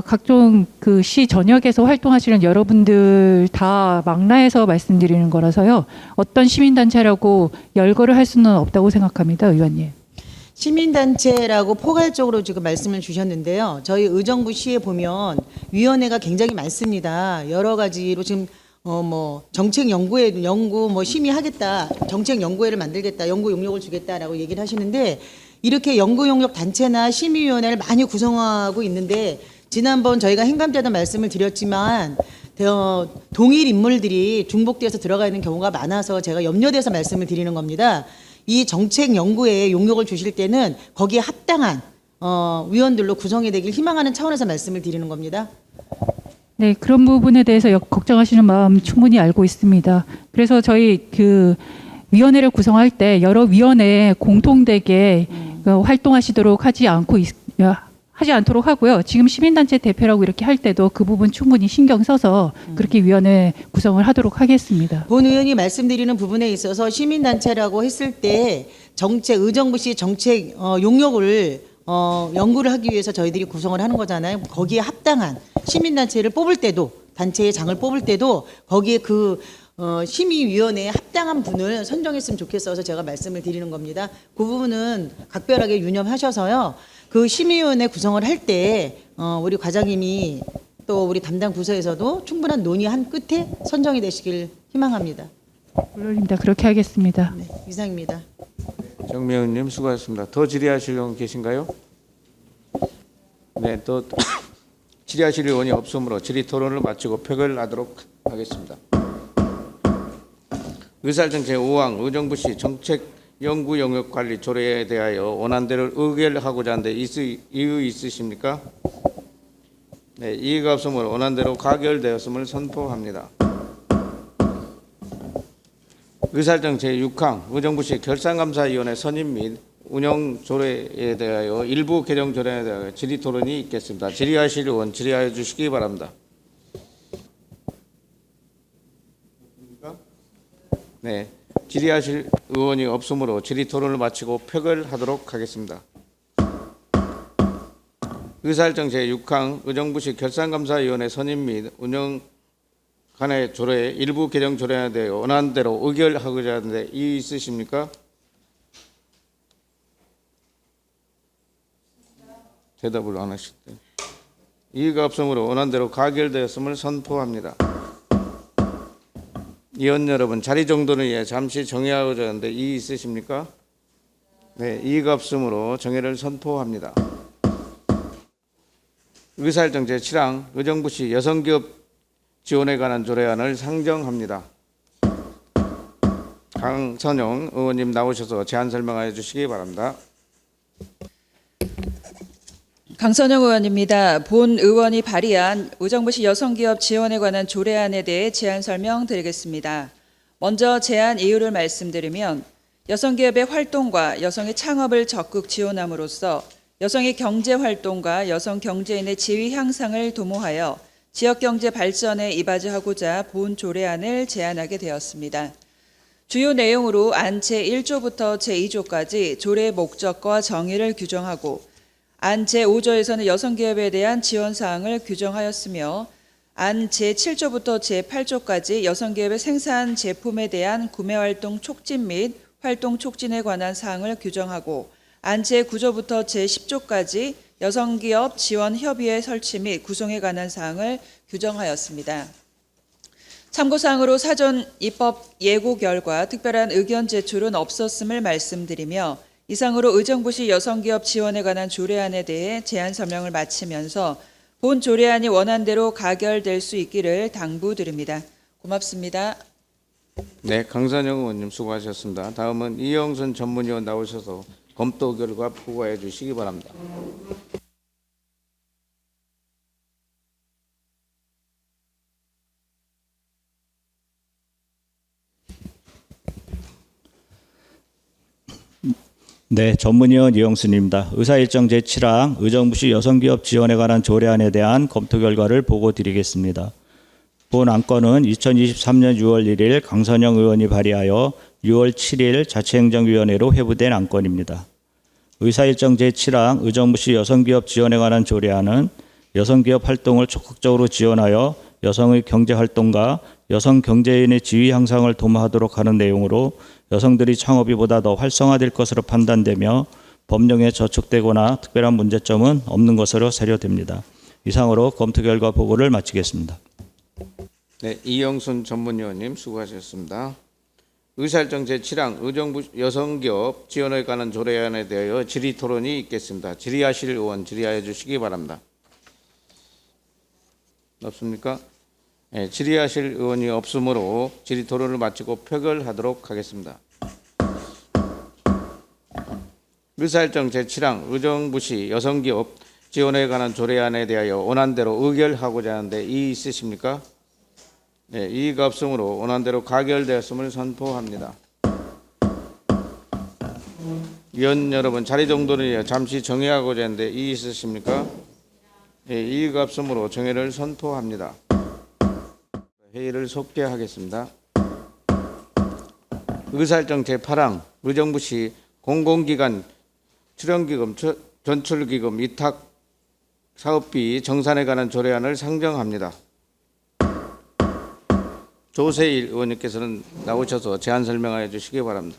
각종 그 시 전역에서 활동하시는 여러분들 다 망라해서 말씀드리는 거라서요. 어떤 시민단체라고 열거를 할 수는 없다고 생각합니다, 의원님. 시민단체라고 포괄적으로 지금 말씀을 주셨는데요. 저희 의정부시에 보면 위원회가 굉장히 많습니다. 여러 가지로 지금 정책 연구 심의하겠다, 정책 연구회를 만들겠다, 연구 용역을 주겠다라고 얘기를 하시는데 이렇게 연구 용역 단체나 심의위원회를 많이 구성하고 있는데 지난번 저희가 행감자도 말씀을 드렸지만 동일 인물들이 중복되어서 들어가 있는 경우가 많아서 제가 염려돼서 말씀을 드리는 겁니다. 이 정책 연구에 용역을 주실 때는 거기에 합당한 위원들로 구성이 되길 희망하는 차원에서 말씀을 드리는 겁니다. 네, 그런 부분에 대해서 걱정하시는 마음 충분히 알고 있습니다. 그래서 저희 그 위원회를 구성할 때 여러 위원회 공통되게 활동하시도록 하지 않도록 하고요. 지금 시민단체 대표라고 이렇게 할 때도 그 부분 충분히 신경 써서 그렇게 위원회 구성을 하도록 하겠습니다. 본 의원이 말씀드리는 부분에 있어서 시민단체라고 했을 때 의정부시 정책 용역을 연구를 하기 위해서 저희들이 구성을 하는 거잖아요. 거기에 합당한 시민단체를 뽑을 때도 단체의 장을 뽑을 때도 거기에 심의위원회에 합당한 분을 선정했으면 좋겠어서 제가 말씀을 드리는 겁니다. 그 부분은 각별하게 유념하셔서요. 그 심의위원회 구성을 할 때 우리 과장님이 또 우리 담당 부서에서도 충분한 논의한 끝에 선정이 되시길 희망합니다. 물론입니다. 그렇게 하겠습니다. 네, 이상입니다. 정미 의원님 수고하셨습니다. 더 질의하실 분 계신가요? 네, 또 질의하실 의원이 없으므로 질의 토론을 마치고 표결하도록 하겠습니다. 의사일정 제5항 의정부시 정책연구 영역관리 조례에 대하여 원안대로 의결하고자 하는데 이의 있으십니까? 네, 이의가 없으므로 원안대로 가결되었음을 선포합니다. 의사일정 제6항 의정부시 결산감사위원회 선임 및 운영 조례에 대하여 일부 개정 조례에 대하여 질의 토론이 있겠습니다. 질의하실 의원 질의하여 주시기 바랍니다. 네, 질의하실 의원이 없으므로 질의 토론을 마치고 표결하도록 하겠습니다. 의사일정 제6항 의정부시 결산감사위원회 선임 및 운영 간의 조례 일부 개정 조례에 대해 원안대로 의결하고자 하는데 이의 있으십니까? 대답을 안 하실 때 이의가 없으므로 원안대로 가결되었음을 선포합니다. 위원 여러분 자리 정돈을 위해 잠시 정회하고자 하는데 이의 있으십니까? 네, 이의가 없으므로 정회를 선포합니다. 의사일정 제7항 의정부시 여성기업 지원에 관한 조례안을 상정합니다. 강선영 의원님 나오셔서 제안 설명하여 주시기 바랍니다. 강선영 의원입니다. 본 의원이 발의한 의정부시 여성기업 지원에 관한 조례안에 대해 제안 설명드리겠습니다. 먼저 제안 이유를 말씀드리면 여성기업의 활동과 여성의 창업을 적극 지원함으로써 여성의 경제활동과 여성 경제인의 지위 향상을 도모하여 지역경제 발전에 이바지하고자 본 조례안을 제안하게 되었습니다. 주요 내용으로 안 제1조부터 제2조까지 조례의 목적과 정의를 규정하고 안 제5조에서는 여성기업에 대한 지원사항을 규정하였으며 안 제7조부터 제8조까지 여성기업의 생산 제품에 대한 구매활동 촉진 및 활동 촉진에 관한 사항을 규정하고 안 제9조부터 제10조까지 여성기업 지원협의회 설치 및 구성에 관한 사항을 규정하였습니다. 참고사항으로 사전 입법 예고 결과 특별한 의견 제출은 없었음을 말씀드리며 이상으로 의정부시 여성기업 지원에 관한 조례안에 대해 제안 설명을 마치면서 본 조례안이 원안대로 가결될 수 있기를 당부드립니다. 고맙습니다. 네, 강선영 의원님 수고하셨습니다. 다음은 이영순 전문위원 나오셔서 검토 결과 보고해 주시기 바랍니다. 네, 전문위원 이영순입니다. 의사일정 제7항 의정부시 여성기업 지원에 관한 조례안에 대한 검토 결과를 보고 드리겠습니다. 본 안건은 2023년 6월 1일 강선영 의원이 발의하여 6월 7일 자치행정위원회로 회부된 안건입니다. 의사일정 제7항 의정부시 여성기업 지원에 관한 조례안은 여성기업 활동을 적극적으로 지원하여 여성의 경제활동과 여성 경제인의 지위 향상을 도모하도록 하는 내용으로 여성들이 창업이 보다 더 활성화될 것으로 판단되며 법령에 저촉되거나 특별한 문제점은 없는 것으로 사료됩니다. 이상으로 검토 결과 보고를 마치겠습니다. 네, 이영순 전문위원님 수고하셨습니다. 의사일정 제7항 의정부 여성기업 지원에 관한 조례안에 대하여 질의 토론이 있겠습니다. 질의하실 의원 질의하여 주시기 바랍니다. 없습니까? 네, 질의하실 의원이 없으므로 질의 토론을 마치고 표결하도록 하겠습니다. 의사일정 제7항 의정부시 여성기업 지원에 관한 조례안에 대하여 원안대로 의결하고자 하는데 이의 있으십니까? 네, 이의가 없으므로 원안대로 가결되었음을 선포합니다. 위원 여러분, 자리 정돈을 잠시 정회하고자 하는데 이의 있으십니까? 네, 이의가 없으므로 정회를 선포합니다. 회의를 속개하겠습니다. 의사일정 제8항 의정부시 공공기관 출연기금, 전출기금, 위탁사업비 정산에 관한 조례안을 상정합니다. 조세일 의원님께서는 나오셔서 제안 설명하여 주시기 바랍니다.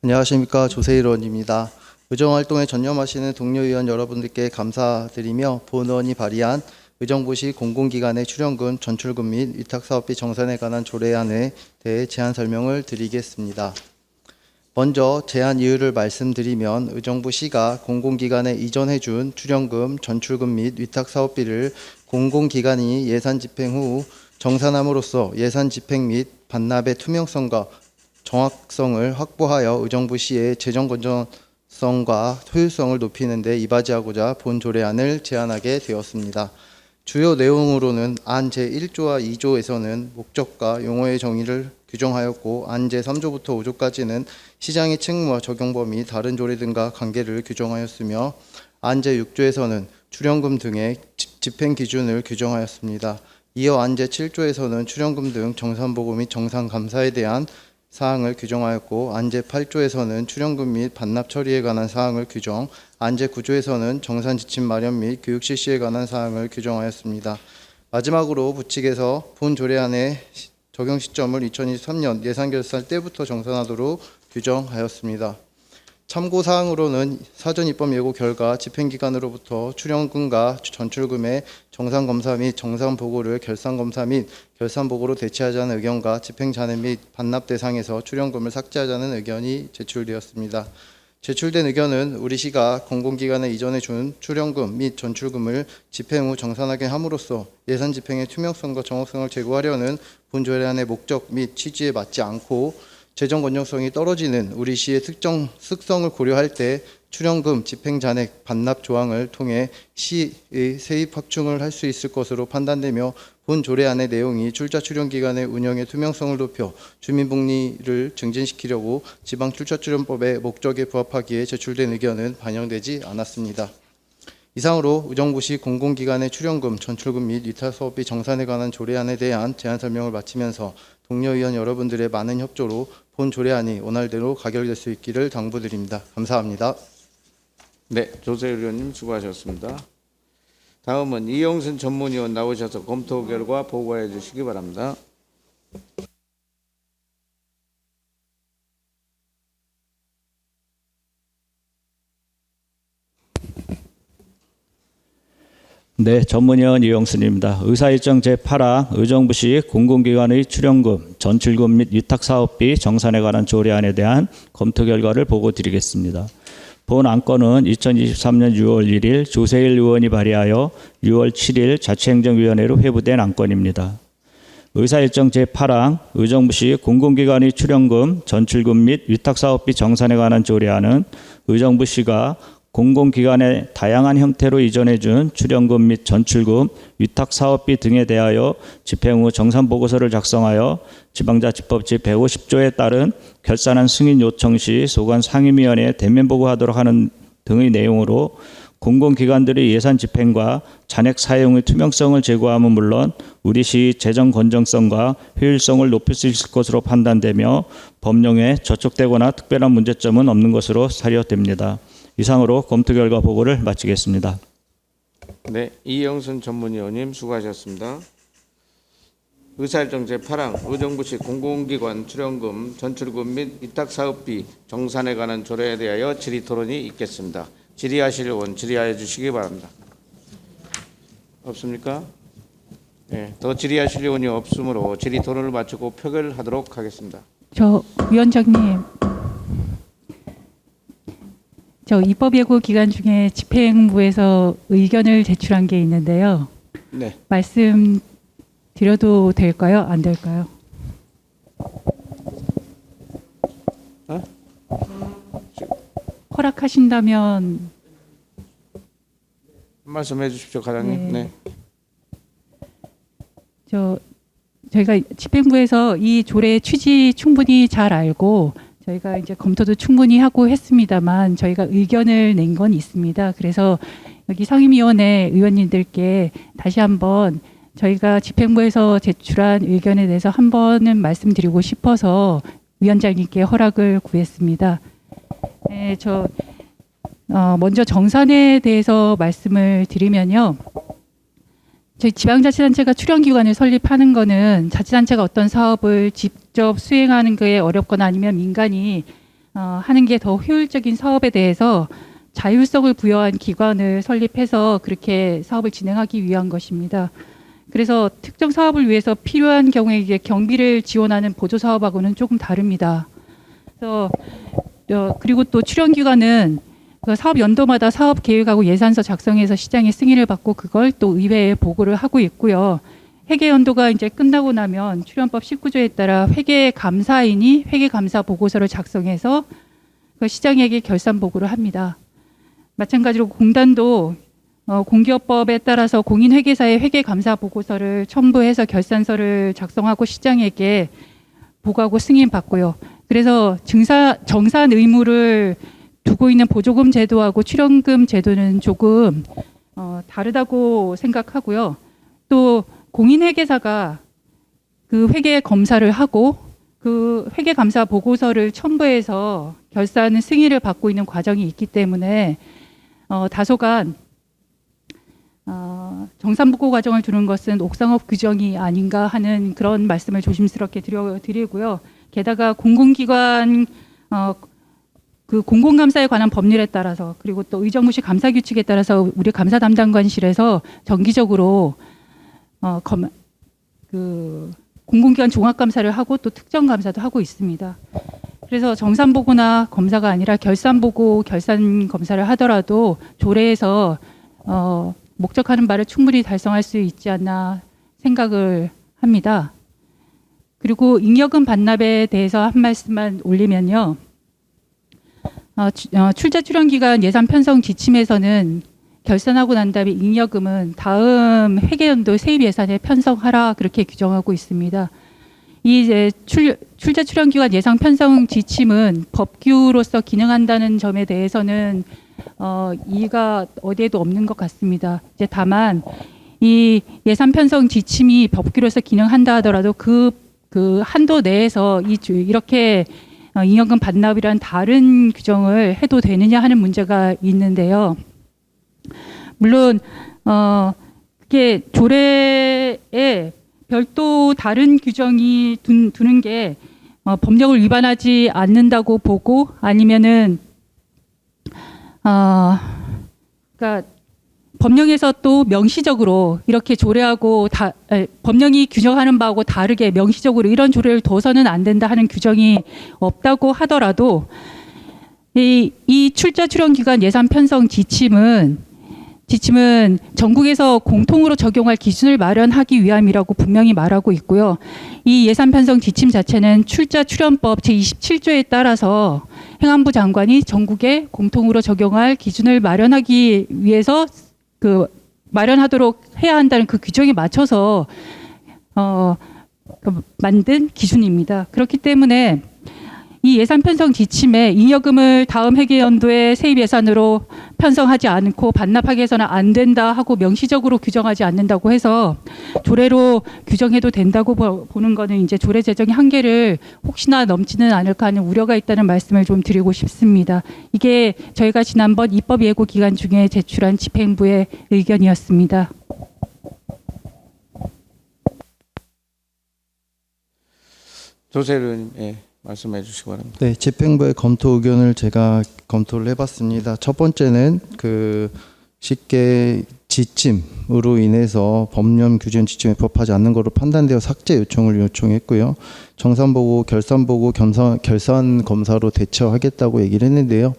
안녕하십니까, 조세일 의원입니다. 의정활동에 전념하시는 동료 의원 여러분들께 감사드리며 본 의원이 발의한 의정부시 공공기관의 출연금, 전출금 및 위탁사업비 정산에 관한 조례안에 대해 제안 설명을 드리겠습니다. 먼저 제안 이유를 말씀드리면 의정부시가 공공기관에 이전해준 출연금, 전출금 및 위탁사업비를 공공기관이 예산 집행 후 정산함으로써 예산 집행 및 반납의 투명성과 정확성을 확보하여 의정부시의 재정 건전성과 효율성을 높이는 데 이바지하고자 본 조례안을 제안하게 되었습니다. 주요 내용으로는 안 제1조와 2조에서는 목적과 용어의 정의를 규정하였고 안 제3조부터 5조까지는 시장의 책무와 적용 범위, 다른 조례 등과 관계를 규정하였으며 안 제6조에서는 출연금 등의 집행 기준을 규정하였습니다. 이어 안 제7조에서는 출연금 등 정산보고 및 정산감사에 대한 사항을 규정하였고 안 제8조에서는 출연금 및 반납 처리에 관한 사항을 규정, 안 제9조에서는 정산 지침 마련 및 교육 실시에 관한 사항을 규정하였습니다. 마지막으로 부칙에서 본 조례안의 적용 시점을 2023년 예산결산 때부터 정산하도록 규정하였습니다. 참고사항으로는 사전 입법 예고 결과 집행기관으로부터 출연금과 전출금의 정산검사 및 정산보고를 결산검사 및 결산보고로 대체하자는 의견과 집행잔해 및 반납 대상에서 출연금을 삭제하자는 의견이 제출되었습니다. 제출된 의견은 우리 시가 공공기관에 이전해 준 출연금 및 전출금을 집행 후 정산하게 함으로써 예산 집행의 투명성과 정확성을 제고하려는 본 조례안의 목적 및 취지에 맞지 않고 재정 건전성이 떨어지는 우리 시의 특정 특성을 고려할 때 출연금, 집행 잔액, 반납 조항을 통해 시의 세입 확충을 할 수 있을 것으로 판단되며 본 조례안의 내용이 출자 출연기관의 운영의 투명성을 높여 주민복리를 증진시키려고 지방출자출연법의 목적에 부합하기에 제출된 의견은 반영되지 않았습니다. 이상으로 의정부시 공공기관의 출연금, 전출금 및 위탁사업비 정산에 관한 조례안에 대한 제안 설명을 마치면서 동료 의원 여러분들의 많은 협조로 본 조례안이 원활대로 가결될 수 있기를 당부드립니다. 감사합니다. 네, 조세일 의원님 수고하셨습니다. 다음은 이영순 전문위원 나오셔서 검토 결과 보고해 주시기 바랍니다. 네, 전문위원 이영순입니다. 의사일정 제8항 의정부시 공공기관의 출연금, 전출금 및 위탁사업비 정산에 관한 조례안에 대한 검토 결과를 보고 드리겠습니다. 본 안건은 2023년 6월 1일 조세일 의원이 발의하여 6월 7일 자치행정위원회로 회부된 안건입니다. 의사일정 제8항 의정부시 공공기관의 출연금, 전출금 및 위탁사업비 정산에 관한 조례안은 의정부시가 공공기관에 다양한 형태로 이전해준 출연금 및 전출금, 위탁사업비 등에 대하여 집행 후 정산보고서를 작성하여 지방자치법 제150조에 따른 결산안 승인 요청 시 소관 상임위원회에 대면 보고하도록 하는 등의 내용으로 공공기관들의 예산 집행과 잔액 사용의 투명성을 제고함은 물론 우리 시 재정 건전성과 효율성을 높일 수 있을 것으로 판단되며 법령에 저촉되거나 특별한 문제점은 없는 것으로 사료됩니다. 이상으로 검토 결과 보고를 마치겠습니다. '네, 이영순 전문위원님 수고하셨습니다. '네, 이영순 전문위원님 수고하셨습니다. '다음은 이영순 전문위원 나오셔서 검토 결과 보고를 마치겠습니다. '네, 이영순 전문위원님 수고하셨습니다. '네, 이영순 전문위원님 수고하셨습니다. 의사일정 제8항 의정부시 공공기관 출연금, 전출금 및 위탁사업비 정산에 관한 조례에 대하여 질의토론이 있겠습니다. 질의하실 의원 질의하여 주시기 바랍니다. 없습니까? 네, 더 질의하실 의원이 없으므로 질의토론을 마치고 표결하도록 하겠습니다. 저 위원장님, 저 입법예고 기간 중에 집행부에서 의견을 제출한 게 있는데요. 네. 말씀 드려도 될까요? 안 될까요? 허락하신다면 말씀해 주십시오, 과장님. 네. 저희가 집행부에서 이 조례 취지 충분히 잘 알고 저희가 이제 검토도 충분히 하고 했습니다만 저희가 의견을 낸 건 있습니다. 그래서 여기 상임위원회 의원님들께 다시 한번 저희가 집행부에서 제출한 의견에 대해서 한 번은 말씀드리고 싶어서 위원장님께 허락을 구했습니다. 네, 먼저 정산에 대해서 말씀을 드리면요. 저희 지방자치단체가 출연기관을 설립하는 거는 자치단체가 어떤 사업을 직접 수행하는 게 어렵거나 아니면 민간이 하는 게 더 효율적인 사업에 대해서 자율성을 부여한 기관을 설립해서 그렇게 사업을 진행하기 위한 것입니다. 그래서 특정 사업을 위해서 필요한 경우에 이제 경비를 지원하는 보조 사업하고는 조금 다릅니다. 그래서 그리고 또 출연기관은 그 사업 연도마다 사업 계획하고 예산서 작성해서 시장의 승인을 받고 그걸 또 의회에 보고를 하고 있고요. 회계 연도가 이제 끝나고 나면 출연법 19조에 따라 회계 감사인이 회계 감사 보고서를 작성해서 그 시장에게 결산 보고를 합니다. 마찬가지로 공단도 공기업법에 따라서 공인회계사의 회계 감사 보고서를 첨부해서 결산서를 작성하고 시장에게 보고하고 승인 받고요. 그래서 정산 의무를 두고 있는 보조금 제도하고 출연금 제도는 조금 다르다고 생각하고요. 또 공인회계사가 그 회계 검사를 하고 그 회계 감사 보고서를 첨부해서 결산 승인을 받고 있는 과정이 있기 때문에 다소간 정산보고 과정을 두는 것은 옥상업 규정이 아닌가 하는 그런 말씀을 조심스럽게 드리고요. 게다가 공공기관 그 공공감사에 관한 법률에 따라서 그리고 또 의정부시 감사규칙에 따라서 우리 감사 담당관실에서 정기적으로 그 공공기관 종합감사를 하고 또 특정감사도 하고 있습니다. 그래서 정산보고나 검사가 아니라 결산보고, 결산검사를 하더라도 조례에서 목적하는 바를 충분히 달성할 수 있지 않나 생각을 합니다. 그리고 잉여금 반납에 대해서 한 말씀만 올리면요. 출자 출연기간 예산 편성 지침에서는 결산하고 난 다음에 잉여금은 다음 회계연도 세입 예산에 편성하라 그렇게 규정하고 있습니다. 이 이제 출자 출연기간 예산 편성 지침은 법규로서 기능한다는 점에 대해서는 이의가 어디에도 없는 것 같습니다. 이제 다만 이 예산 편성 지침이 법규로서 기능한다 하더라도 그 한도 내에서 이렇게 잉여금 반납이란 다른 규정을 해도 되느냐 하는 문제가 있는데요. 물론 그게 조례에 별도 다른 규정이 두는 게 법령을 위반하지 않는다고 보고 아니면은 그러니까 법령에서 또 명시적으로 이렇게 조례하고 법령이 규정하는 바하고 다르게 명시적으로 이런 조례를 둬서는 안 된다 하는 규정이 없다고 하더라도 이 출자 출연 기간 예산 편성 지침은 전국에서 공통으로 적용할 기준을 마련하기 위함이라고 분명히 말하고 있고요. 이 예산 편성 지침 자체는 출자 출연법 제27조에 따라서 행안부 장관이 전국에 공통으로 적용할 기준을 마련하기 위해서 마련하도록 해야 한다는 그 규정에 맞춰서 만든 기준입니다. 그렇기 때문에 이 예산 편성 지침에 잉여금을 다음 회계연도에 세입 예산으로 편성하지 않고 반납하게 해서는 안 된다 하고 명시적으로 규정하지 않는다고 해서 조례로 규정해도 된다고 보는 거는 이제 조례 제정의 한계를 혹시나 넘지는 않을까 하는 우려가 있다는 말씀을 좀 드리고 싶습니다. 이게 저희가 지난번 입법 예고 기간 중에 제출한 집행부의 의견이었습니다. 조세일 의원님, 예, 말씀해 주시기 바랍니다. 네, 집행부의 검토 의견을 제가 검토를 해봤습니다. 첫 번째는 쉽게 지침으로 인해서 법령 규정 지침에 부합하지 않는 것으로 판단되어 삭제 요청을 요청했고요. 정산 보고, 결산 보고, 결산 검사로 대처하겠다고 얘기를 했는데요.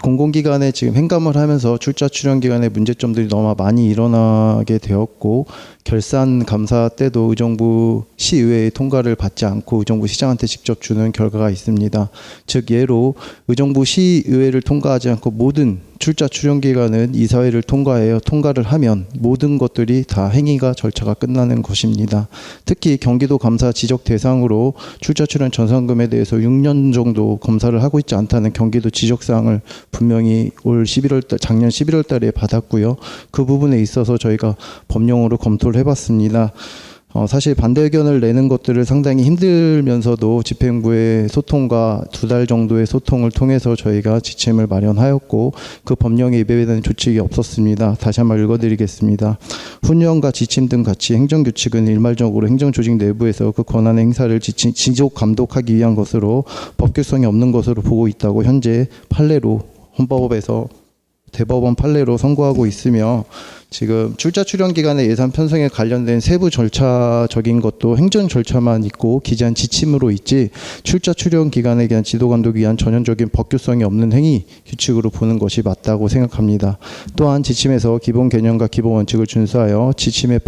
공공기관에 지금 행감을 하면서 출자 출연 기간에 문제점들이 너무 많이 일어나게 되었고, 결산 감사 때도 의정부 시의회의 통과를 받지 않고 의정부 시장한테 직접 주는 결과가 있습니다. 즉 예로 의정부 시의회를 통과하지 않고 모든 출자 출연 기간은 이사회를 통과를 하면 모든 것들이 다 행위가 절차가 끝나는 것입니다. 특히 경기도 감사 지적 대상으로 출자 출연 전산금에 대해서 6년 정도 검사를 하고 있지 않다는 경기도 지적사항을 분명히 작년 11월 달에 받았고요. 그 부분에 있어서 저희가 법령으로 검토를 해봤습니다. 사실 반대 의견을 내는 것들을 상당히 힘들면서도 집행부의 소통과 2달 정도의 소통을 통해서 저희가 지침을 마련하였고, 그 법령에 위배되는 조치가 없었습니다. 다시 한번 읽어드리겠습니다. 훈령과 지침 등 같이 행정규칙은 일말적으로 행정조직 내부에서 그 권한의 행사를 지속 감독하기 위한 것으로 법규성이 없는 것으로 보고 있다고 현재 판례로 헌법에서 대법원 판례로 선고하고 있으며, 지금 출자 출연 기간의 예산 편성에 관련된 세부 절차적인 것도 행정 절차만 있고 기재한 지침으로 있지 출자 출연 기간에 대한 지도 감독을 위한 전형적인 법규성이 없는 행위 규칙으로 보는 것이 맞다고 생각합니다. 또한 지침에서 기본 개념과 기본 원칙을 준수하여 지침의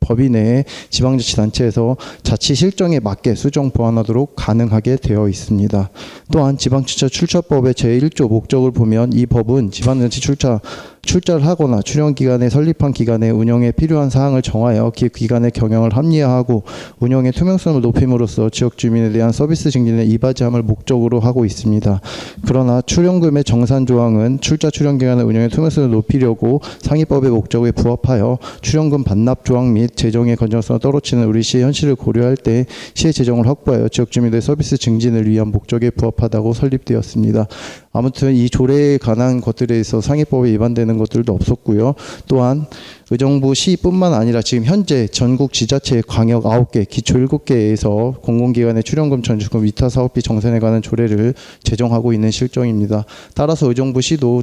법인 내에 지방자치단체에서 자치 실정에 맞게 수정 보완하도록 가능하게 되어 있습니다. 또한 지방자치출처법의 제1조 목적을 보면 이 법은 지방자치 출자를 하거나 출연 기간에 설립한 기간에 운영에 필요한 사항을 정하여 그 기간의 경영을 합리화하고 운영의 투명성을 높임으로써 지역 주민에 대한 서비스 증진에 이바지함을 목적으로 하고 있습니다. 그러나 출연금의 정산 조항은 출자 출연 기간의 운영의 투명성을 높이려고 상위법의 목적에 부합하여 출연금 반납 조항 및 재정의 건전성을 떨어뜨리는 우리 시의 현실을 고려할 때 시의 재정을 확보하여 지역 주민들의 서비스 증진을 위한 목적에 부합하다고 설립되었습니다. 아무튼 이 조례에 관한 것들에 있어 상위법에 위반되는 것들도 없었고요. 또한 의정부 시뿐만 아니라 지금 현재 전국 지자체 광역 9개, 기초 7개에서 공공기관의 출연금, 전주금, 위타 사업비 정산에 관한 조례를 제정하고 있는 실정입니다. 따라서 의정부 시도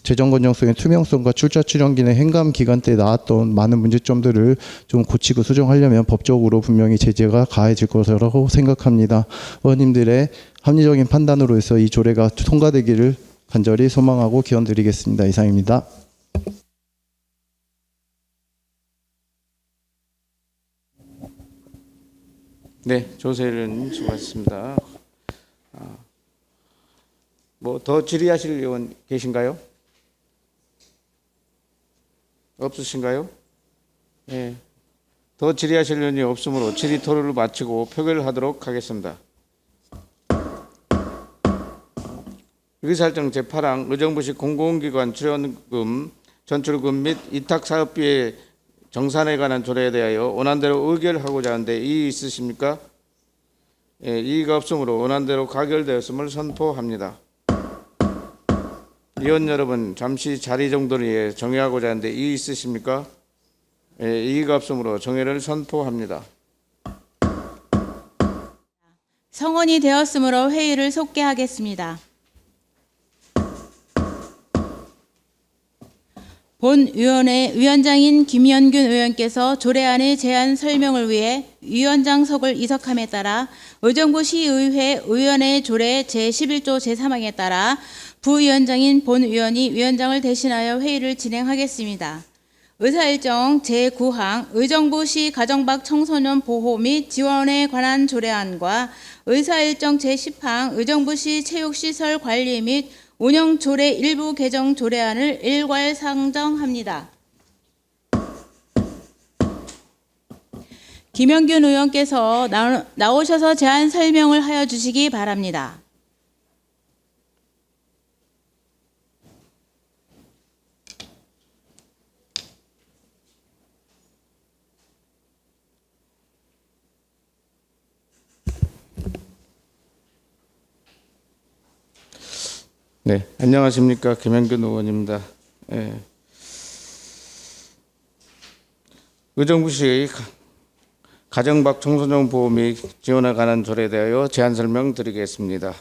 재정 건전성의 투명성과 출자 출연 기간의 행감 기간 때 나왔던 많은 문제점들을 좀 고치고 수정하려면 법적으로 분명히 제재가 가해질 것이라고 생각합니다. 의원님들의 합리적인 판단으로 해서 이 조례가 통과되기를 간절히 소망하고 기원드리겠습니다. 이상입니다. 네, 조세일 의원님 수고하셨습니다. 뭐 더 질의하실 의원 계신가요? 없으신가요? 네. 더 질의하실 의원이 없으므로 질의 토론을 마치고 표결하도록 하겠습니다. 의사일정 제8항 의정부시 공공기관 출연금, 전출금 및 위탁사업비의 정산에 관한 조례에 대하여 원안대로 의결하고자 하는데 이의 있으십니까? 예, 이의가 없으므로 원안대로 가결되었음을 선포합니다. 위원 여러분, 잠시 자리 정돈을 정회하고자 하는데 이의 있으십니까? 예, 이의가 없으므로 정회를 선포합니다. 성원이 되었으므로 회의를 속개하겠습니다. 본위원회 위원장인 김현균 의원께서 조례안의 제안 설명을 위해 위원장석을 이석함에 따라 의정부 시의회 의원회 조례 제11조 제3항에 따라 부위원장인 본위원이 위원장을 대신하여 회의를 진행하겠습니다. 의사일정 제9항 의정부시 가정박 청소년 보호 및 지원에 관한 조례안과 의사일정 제10항 의정부시 체육시설 관리 및 운영 조례 일부 개정 조례안을 일괄 상정합니다. 김영균 의원께서 나오셔서 제안 설명을 하여 주시기 바랍니다. 네, 안녕하십니까. 김현균 의원입니다. 예. 의정부시의 가정박 청소년 보호 및 지원에 관한 조례에 대하여 제안 설명드리겠습니다.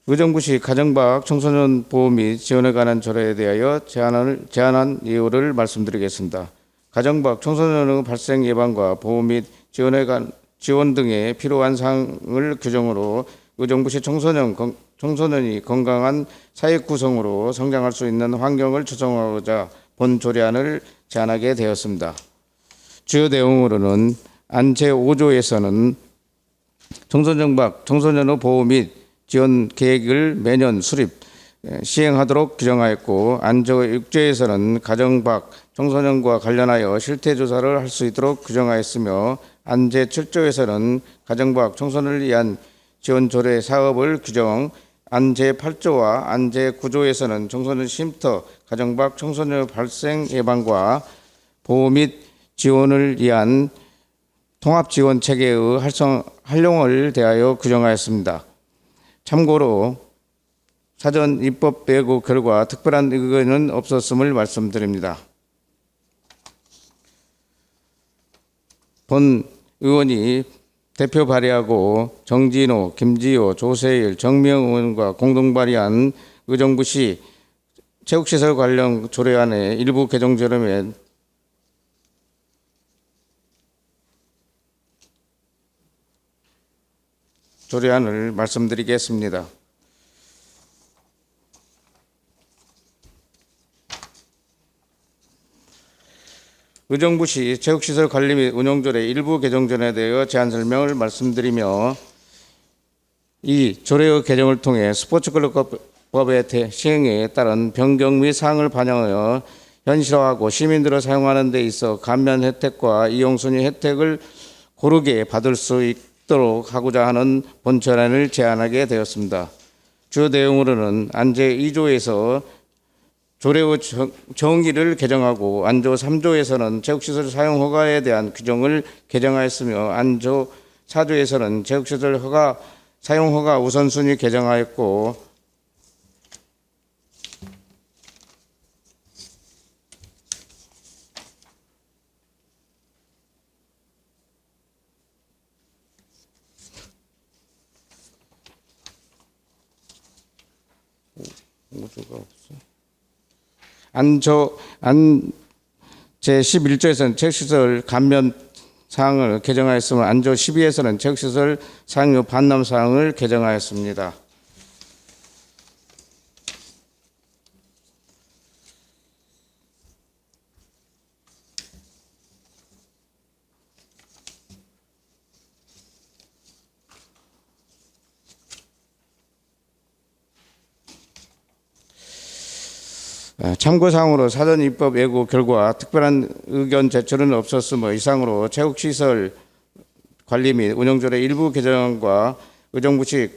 의정부시 가정박 청소년 보호 및 지원에 관한 조례에 대하여 제안한 이유를 말씀드리겠습니다. 가정박 청소년의 발생 예방과 보호 및 지원 등에 필요한 사항을 규정으로 의정부시 청소년이 건강한 사회 구성으로 성장할 수 있는 환경을 조성하고자 본 조례안을 제안하게 되었습니다. 주요 내용으로는 안 제5조에서는 청소년의 보호 및 지원 계획을 매년 시행하도록 규정하였고, 안 제6조에서는 가정박 청소년과 관련하여 실태조사를 할 수 있도록 규정하였으며, 안 제7조에서는 가정박 청소년을 위한 지원 조례 사업을 규정, 안 제8조와 안 제9조에서는 청소년 쉼터, 가정박 청소년 발생 예방과 보호 및 지원을 위한 통합지원 체계의 활용을 대하여 규정하였습니다. 참고로 사전 입법 예고 결과 특별한 의견은 없었음을 말씀드립니다. 본 의원이 대표 발의하고 정진호, 김지호, 조세일, 정미영 의원과 공동 발의한 의정부시 체육시설 관련 조례안의 일부 개정 조례안을 말씀드리겠습니다. 의정부시 체육시설 관리 및 운영조례 일부 개정전에 대하여 제안 설명을 말씀드리며, 이 조례의 개정을 통해 스포츠클럽법의 시행에 따른 변경 및 사항을 반영하여 현실화하고 시민들을 사용하는 데 있어 감면 혜택과 이용순위 혜택을 고르게 받을 수 있도록 하고자 하는 본 조례안을 제안하게 되었습니다. 주요 내용으로는 안제 2조에서 조례의 정의를 개정하고, 안조 3조에서는 체육시설 사용 허가에 대한 규정을 개정하였으며, 안조 4조에서는 체육시설 사용 허가 우선순위 개정하였고, 안 제11조에서는 체육시설 감면 사항을 개정하였으며, 안조 12에서는 체육시설 사용료 반납 사항을 개정하였습니다. 참고사항으로 사전 입법 예고 결과 특별한 의견 제출은 없었으며, 이상으로 체육시설 관리 및 운영조례 일부 개정과 의정부시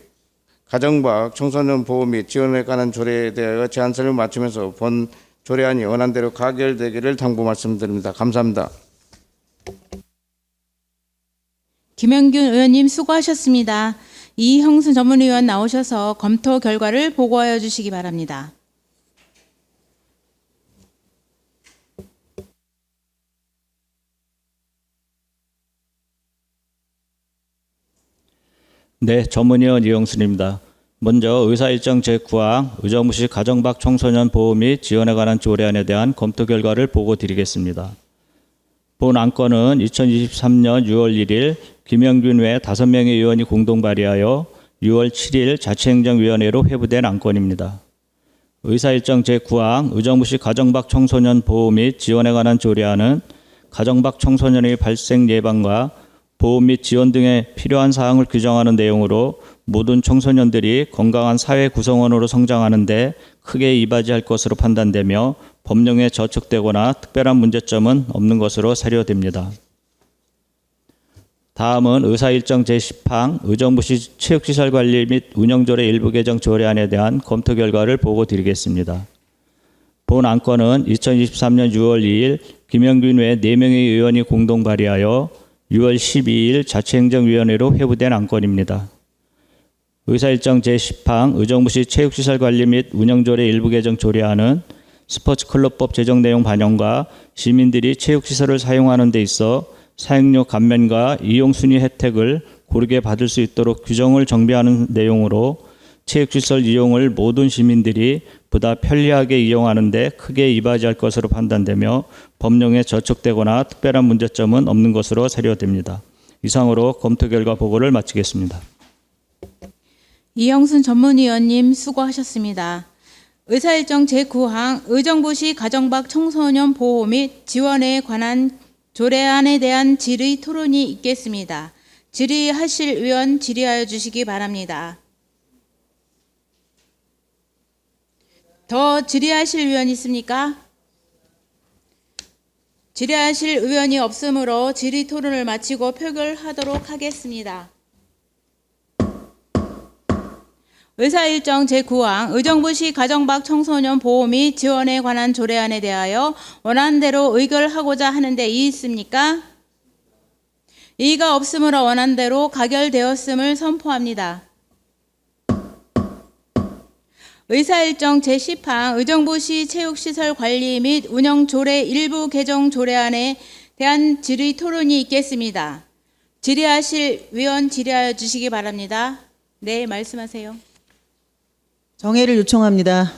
가정박 청소년 보호 및 지원에 관한 조례에 대하여 제안 설명 마치면서 본 조례안이 원안대로 가결되기를 당부 말씀드립니다. 감사합니다. 김영균 의원님 수고하셨습니다. 이형순 전문위원 나오셔서 검토 결과를 보고하여 주시기 바랍니다. 네, 전문위원 이영순입니다. 먼저 의사일정 제9항 의정부시 가정박 청소년 보호 및 지원에 관한 조례안에 대한 검토 결과를 보고 드리겠습니다. 본 안건은 2023년 6월 1일 김영균 외 5명의 의원이 공동 발의하여 6월 7일 자치행정위원회로 회부된 안건입니다. 의사일정 제9항 의정부시 가정박 청소년 보호 및 지원에 관한 조례안은 가정박 청소년의 발생 예방과 보호 및 지원 등에 필요한 사항을 규정하는 내용으로 모든 청소년들이 건강한 사회 구성원으로 성장하는 데 크게 이바지할 것으로 판단되며 법령에 저촉되거나 특별한 문제점은 없는 것으로 사료됩니다. 다음은 의사일정 제10항 의정부시 체육시설 관리 및 운영조례 일부 개정 조례안에 대한 검토 결과를 보고 드리겠습니다. 본 안건은 2023년 6월 2일 김영균 외 4명의 의원이 공동 발의하여 6월 12일 자치행정위원회로 회부된 안건입니다. 의사일정 제10항 의정부시 체육시설 관리 및 운영조례 일부 개정 조례안은 스포츠클럽법 제정 내용 반영과 시민들이 체육시설을 사용하는 데 있어 사용료 감면과 이용순위 혜택을 고르게 받을 수 있도록 규정을 정비하는 내용으로 체육시설 이용을 모든 시민들이 보다 편리하게 이용하는 데 크게 이바지할 것으로 판단되며 법령에 저촉되거나 특별한 문제점은 없는 것으로 사료됩니다. 이상으로 검토 결과 보고를 마치겠습니다. 이영순 전문위원님 수고하셨습니다. 의사일정 제9항 의정부시 가정박 청소년 보호 및 지원에 관한 조례안에 대한 질의 토론이 있겠습니다. 질의하실 의원 질의하여 주시기 바랍니다. 더 질의하실 의원 있습니까? 질의하실 의원이 없으므로 질의 토론을 마치고 표결하도록 하겠습니다. 의사일정 제9항 의정부시 가정박 청소년 보호 및 지원에 관한 조례안에 대하여 원안대로 의결하고자 하는데 이의 있습니까? 이의가 없으므로 원안대로 가결되었음을 선포합니다. 의사일정 제10항 의정부시 체육시설 관리 및 운영 조례 일부 개정 조례안에 대한 질의 토론이 있겠습니다. 질의하실 위원 질의하여 주시기 바랍니다. 네, 말씀하세요. 정회를 요청합니다.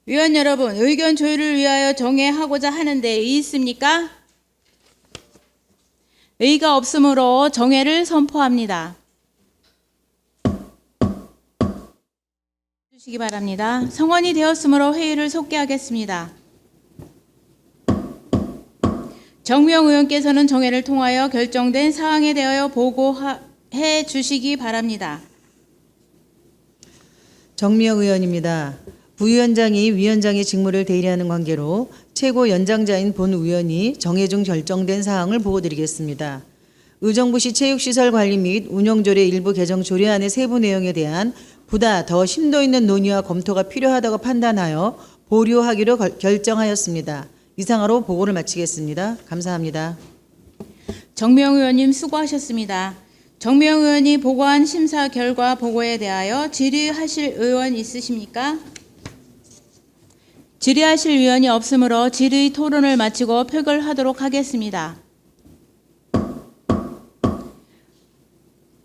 위원 여러분, 의견 조율을 위하여 정회하고자 하는데 이의 있습니까? 의의가 없으므로 정회를 선포합니다. 주시기 바랍니다. 성원이 되었으므로 회의를 속개하겠습니다. 정미영 의원께서는 정회를 통하여 결정된 사항에 대하여 보고해 주시기 바랍니다. 정미영 의원입니다. 부위원장이 위원장의 직무를 대리하는 관계로 최고 연장자인 본 의원이 정회 중 결정된 사항을 보고드리겠습니다. 의정부시 체육시설 관리 및 운영조례 일부 개정 조례안의 세부 내용에 대한 보다 더 심도 있는 논의와 검토가 필요하다고 판단하여 보류하기로 결정하였습니다. 이상으로 보고를 마치겠습니다. 감사합니다. 정미영 의원님 수고하셨습니다. 정미영 의원이 보고한 심사 결과 보고에 대하여 질의하실 의원 있으십니까? 질의하실 의원이 없으므로 질의 토론을 마치고 표결하도록 하겠습니다.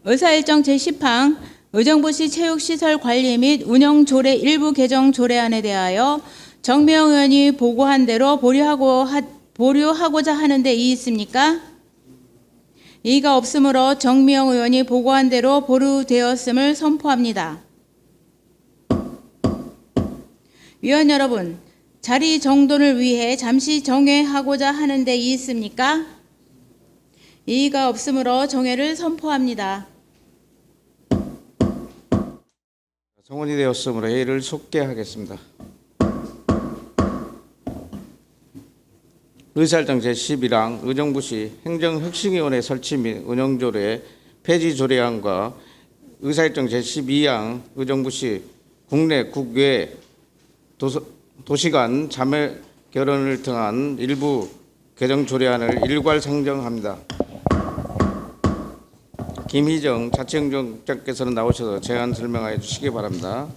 의사일정 제10항 의정부시 체육시설 관리 및 운영 조례 일부 개정 조례안에 대하여 정미영 의원이 보고한 대로 보류하고자 하는데 이의 있습니까? 이의가 없으므로 정미영 의원이 보고한 대로 보류되었음을 선포합니다. 위원 여러분, 자리 정돈을 위해 잠시 정회하고자 하는데 이의 있습니까? 이의가 없으므로 정회를 선포합니다. 성원이 되었으므로 회의를 속개하겠습니다. 의사일정 제11항 의정부시 행정혁신위원회 설치 및 운영조례 폐지 조례안과 의사일정 제12항 의정부시 국내 국외 도시간 자매 결혼을 등한 일부 개정 조례안을 일괄 상정합니다. 김희정 자치행정국장께서는 나오셔서 제안 설명하여 주시기 바랍니다.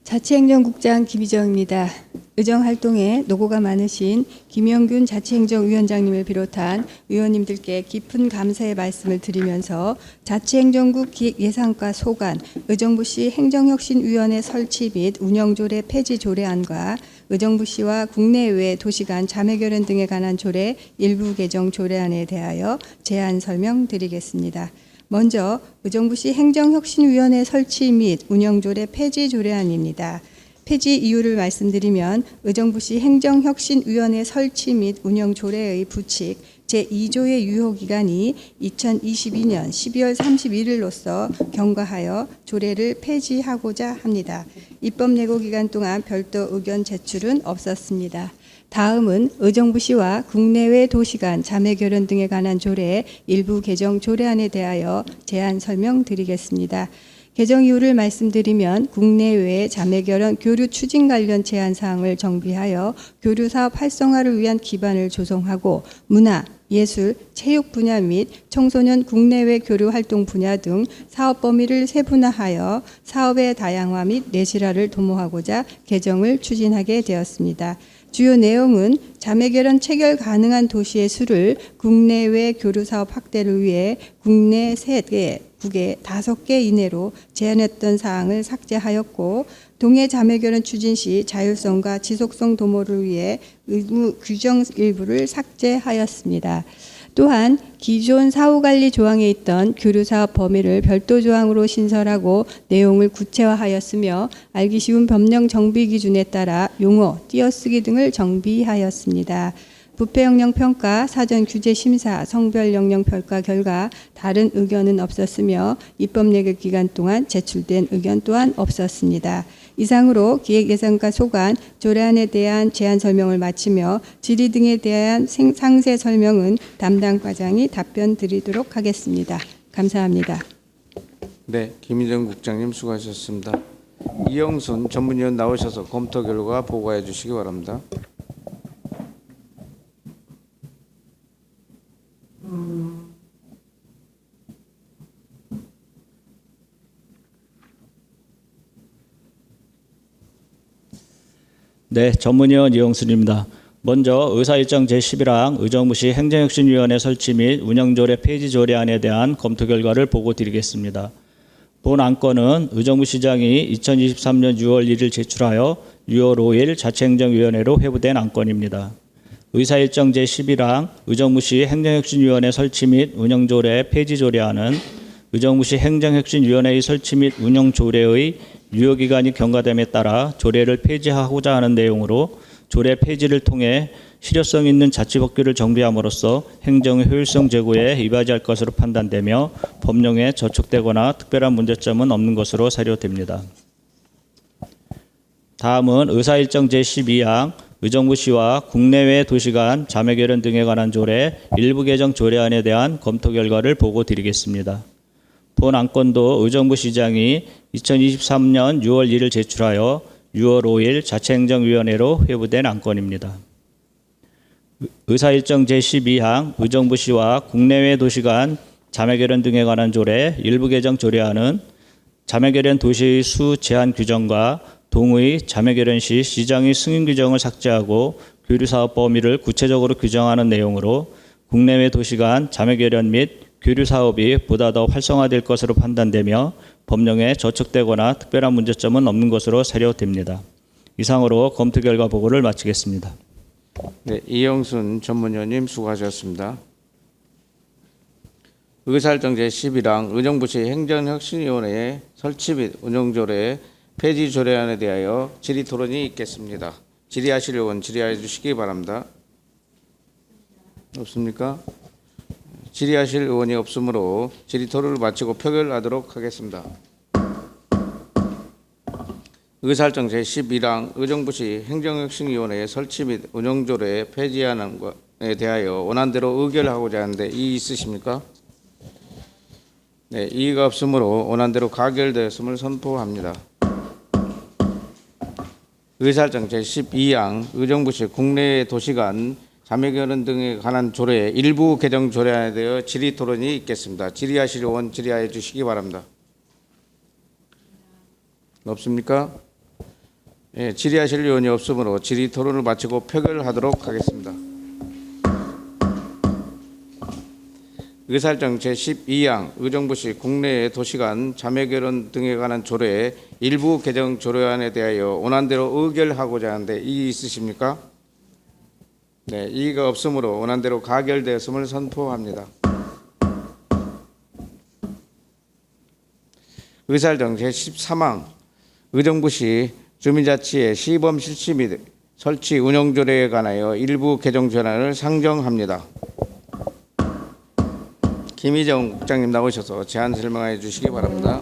자치행정국장 김희정입니다. 의정활동에 노고가 많으신 김영균 자치행정위원장님을 비롯한 위원님들께 깊은 감사의 말씀을 드리면서 자치행정국 기획예산과 소관, 의정부시 행정혁신위원회 설치 및 운영조례 폐지 조례안과 의정부시와 국내외 도시간 자매결연 등에 관한 조례 일부 개정 조례안에 대하여 제안 설명드리겠습니다. 먼저 의정부시 행정혁신위원회 설치 및 운영조례 폐지 조례안입니다. 폐지 이유를 말씀드리면 의정부시 행정혁신위원회 설치 및 운영조례의 부칙 제2조의 유효기간이 2022년 12월 31일로서 경과하여 조례를 폐지하고자 합니다. 입법 예고 기간 동안 별도 의견 제출은 없었습니다. 다음은 의정부시와 국내외 도시 간 자매 결연 등에 관한 조례 일부 개정 조례안에 대하여 제안 설명드리겠습니다. 개정 이유를 말씀드리면 국내외 자매 결연 교류 추진 관련 제안 사항을 정비하여 교류 사업 활성화를 위한 기반을 조성하고 문화, 예술, 체육 분야 및 청소년 국내외 교류 활동 분야 등 사업 범위를 세분화하여 사업의 다양화 및 내실화를 도모하고자 개정을 추진하게 되었습니다. 주요 내용은 자매 결연 체결 가능한 도시의 수를 국내외 교류 사업 확대를 위해 국내 3개, 국외 5개 이내로 제한했던 사항을 삭제하였고, 동해 자매 결연 추진 시 자율성과 지속성 도모를 위해 의무 규정 일부를 삭제하였습니다. 또한 기존 사후관리 조항에 있던 교류사업 범위를 별도 조항으로 신설하고 내용을 구체화하였으며 알기 쉬운 법령 정비 기준에 따라 용어, 띄어쓰기 등을 정비하였습니다. 부패 영역 평가, 사전 규제 심사, 성별 영역 평가 결과 다른 의견은 없었으며 입법 예결 기간 동안 제출된 의견 또한 없었습니다. 이상으로 기획예산과 소관, 조례안에 대한 제안 설명을 마치며 질의 등에 대한 상세 설명은 담당 과장이 답변 드리도록 하겠습니다. 감사합니다. 네, 김희정 국장님 수고하셨습니다. 이영순 전문위원 나오셔서 검토 결과 보고해 주시기 바랍니다. 네, 전문위원 이영순입니다. 먼저 의사일정 제11항 의정부시 행정혁신위원회 설치 및 운영조례 폐지 조례안에 대한 검토 결과를 보고 드리겠습니다. 본 안건은 의정부시장이 2023년 6월 1일 제출하여 6월 5일 자치행정위원회로 회부된 안건입니다. 의사일정 제11항 의정부시 행정혁신위원회 설치 및 운영조례 폐지 조례안은 의정부시 행정혁신위원회의 설치 및 운영조례의 유효기간이 경과됨에 따라 조례를 폐지하고자 하는 내용으로 조례 폐지를 통해 실효성 있는 자치법규를 정비함으로써 행정의 효율성 제고에 이바지할 것으로 판단되며 법령에 저촉되거나 특별한 문제점은 없는 것으로 사료됩니다. 다음은 의사일정 제12항 의정부시와 국내외 도시 간 자매결연 등에 관한 조례 일부 개정 조례안에 대한 검토 결과를 보고 드리겠습니다. 본 안건도 의정부시장이 2023년 6월 1일 제출하여 6월 5일 자치행정위원회로 회부된 안건입니다. 의사일정 제12항 의정부시와 국내외 도시 간 자매결연 등에 관한 조례 일부 개정 조례안은 자매결연 도시의 수 제한 규정과 동의 자매결연 시 시장의 승인 규정을 삭제하고 교류사업 범위를 구체적으로 규정하는 내용으로 국내외 도시 간 자매결연 및 교류사업이 보다 더 활성화될 것으로 판단되며 법령에 저촉되거나 특별한 문제점은 없는 것으로 사료됩니다. 이상으로 검토 결과 보고를 마치겠습니다. 네, 이영순 전문위원님 수고하셨습니다. 의사일정 제11항 의정부시 행정혁신위원회의 설치 및 운영조례 폐지 조례안에 대하여 질의 토론이 있겠습니다. 질의하실 의원 질의해 주시기 바랍니다. 없습니까? 질의하실 의원이 없으므로 질의 토론을 마치고 표결하도록 하겠습니다. 의사일정 제11항 의정부시 행정혁신위원회 설치 및 운영조례 폐지안에 대하여 원안대로 의결하고자 하는데 이의 있으십니까? 네, 이의가 없으므로 원안대로 가결되었음을 선포합니다. 의사일정 제12항 의정부시 국내 도시 간 자매결연 등에 관한 조례 일부 개정 조례안에 대하여 질의 토론이 있겠습니다. 질의하실 의원 질의해 주시기 바랍니다. 없습니까? 예, 질의하실 의원이 없으므로 질의 토론을 마치고 표결하도록 하겠습니다. 의사일정 제12항 의정부시 국내 도시 간 자매결연 등에 관한 조례 일부 개정 조례안에 대하여 원안대로 의결하고자 하는데 이의 있으십니까? 네, 이의가 없으므로 원안대로 가결되었음을 선포합니다. 의사일정 제13항 의정부시 주민자치의 시범 실시 및 설치 운영조례에 관하여 일부 개정 조례안을 상정합니다. 김희정 국장님 나오셔서 제안 설명해 주시기 바랍니다.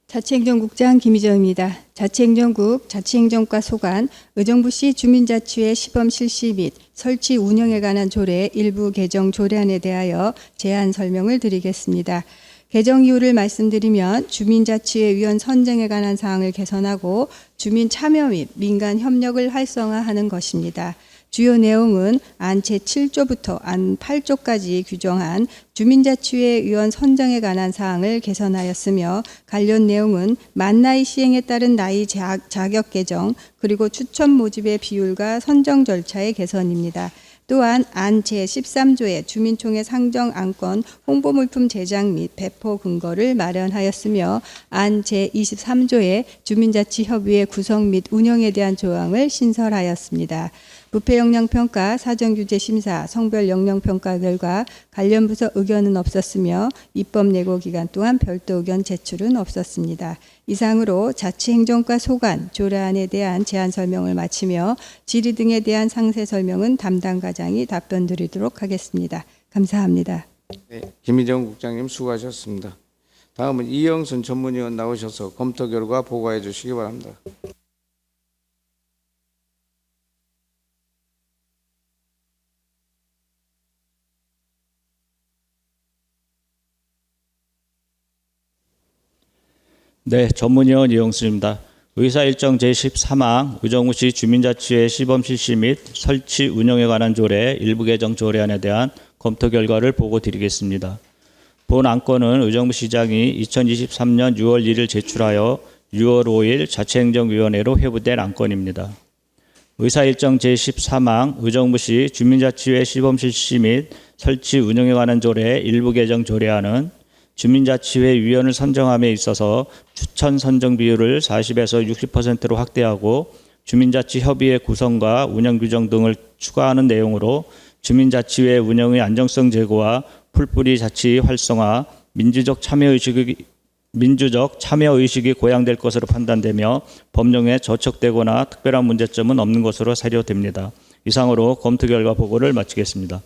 자치행정국장 김희정입니다. 자치행정국 자치행정과 소관 의정부시 주민자치회 시범 실시 및 설치 운영에 관한 조례 일부 개정 조례안에 대하여 제안 설명을 드리겠습니다. 개정 이유를 말씀드리면 주민자치회 위원 선정에 관한 사항을 개선하고 주민 참여 및 민간 협력을 활성화하는 것입니다. 주요 내용은 안 제7조부터 안 8조까지 규정한 주민자치회 위원 선정에 관한 사항을 개선하였으며 관련 내용은 만나이 시행에 따른 나이 자격 개정 그리고 추천 모집의 비율과 선정 절차의 개선입니다. 또한 안 제13조의 주민총회 상정 안건 홍보물품 제작 및 배포 근거를 마련하였으며 안 제23조의 주민자치협의회 구성 및 운영에 대한 조항을 신설하였습니다. 부패 역량평가, 사정규제 심사, 성별 역량평가 결과 관련 부서 의견은 없었으며 입법 예고 기간 동안 별도 의견 제출은 없었습니다. 이상으로 자치행정과 소관, 조례안에 대한 제안 설명을 마치며 질의 등에 대한 상세 설명은 담당 과장이 답변 드리도록 하겠습니다. 감사합니다. 네, 김희정 국장님 수고하셨습니다. 다음은 이영순 전문위원 나오셔서 검토 결과 보고해 주시기 바랍니다. 네, 전문위원 이영수입니다. 의사일정 제13항 의정부시 주민자치회 시범 실시 및 설치 운영에 관한 조례 일부 개정 조례안에 대한 검토 결과를 보고 드리겠습니다. 본 안건은 의정부시장이 2023년 6월 1일 제출하여 6월 5일 자치행정위원회로 회부된 안건입니다. 의사일정 제13항 의정부시 주민자치회 시범 실시 및 설치 운영에 관한 조례 일부 개정 조례안은 주민자치회 위원을 선정함에 있어서 추천 선정 비율을 40에서 60%로 확대하고 주민자치협의회 구성과 운영 규정 등을 추가하는 내용으로 주민자치회 운영의 안정성 제고와 풀뿌리 자치 활성화, 민주적 참여의식이 고양될 것으로 판단되며 법령에 저촉되거나 특별한 문제점은 없는 것으로 사료됩니다. 이상으로 검토 결과 보고를 마치겠습니다.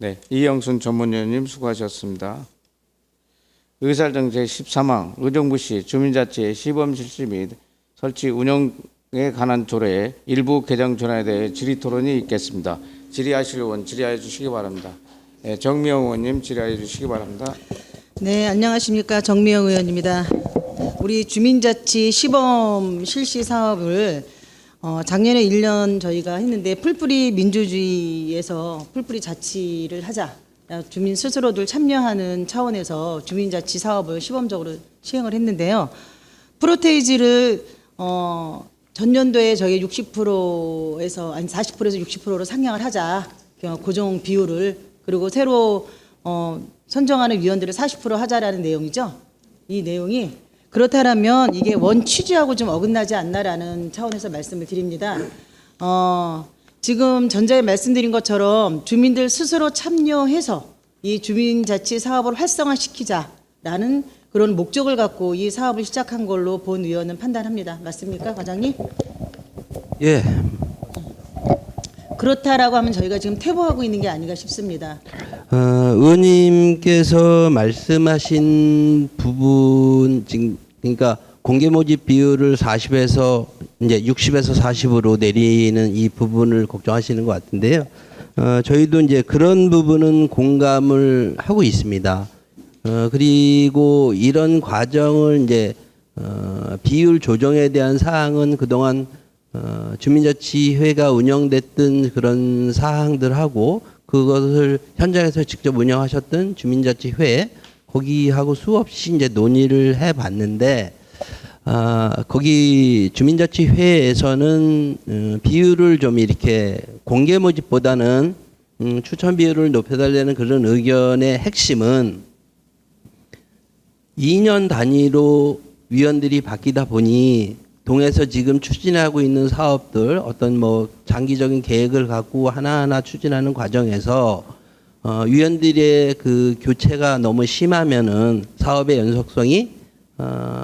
네, 이영순 전문위원님 수고하셨습니다. 의사일정 제13항 의정부시 주민자치회 시범 실시 및 설치 운영에 관한 조례 일부 개정 조례에 대해 질의 토론이 있겠습니다. 질의하실 의원 질의해 주시기 바랍니다. 네, 정미영 의원님 질의해 주시기 바랍니다. 네, 안녕하십니까. 정미영 의원입니다. 우리 주민자치 시범 실시 사업을 작년에 1년 저희가 했는데 풀뿌리 민주주의에서 풀뿌리 자치를 하자. 주민 스스로들 참여하는 차원에서 주민자치 사업을 시범적으로 시행을 했는데요. 프로테이지를 전년도에 저희 60%에서 아니 40%에서 60%로 상향을 하자. 고정 비율을 그리고 새로 선정하는 위원들을 40% 하자라는 내용이죠. 이 내용이 그렇다면 이게 원 취지하고 좀 어긋나지 않나라는 차원에서 말씀을 드립니다. 지금 전자에 말씀드린 것처럼 주민들 스스로 참여해서 이 주민자치 사업을 활성화시키자라는 그런 목적을 갖고 이 사업을 시작한 걸로 본 의원은 판단합니다. 맞습니까, 과장님? 예. 그렇다라고 하면 저희가 지금 퇴보하고 있는 게 아닌가 싶습니다. 의원님께서 말씀하신 부분 지금 그러니까 공개 모집 비율을 40에서 이제 60에서 40으로 내리는 이 부분을 걱정하시는 것 같은데요. 저희도 이제 그런 부분은 공감을 하고 있습니다. 그리고 이런 과정을 이제 비율 조정에 대한 사항은 그동안 주민자치회가 운영됐던 그런 사항들하고 그것을 현장에서 직접 운영하셨던 주민자치회 거기하고 수없이 이제 논의를 해봤는데 거기 주민자치회에서는 비율을 좀 이렇게 공개 모집보다는 추천 비율을 높여달라는 그런 의견의 핵심은 2년 단위로 위원들이 바뀌다 보니 동에서 지금 추진하고 있는 사업들 어떤 뭐 장기적인 계획을 갖고 하나하나 추진하는 과정에서 위원들의 그 교체가 너무 심하면은 사업의 연속성이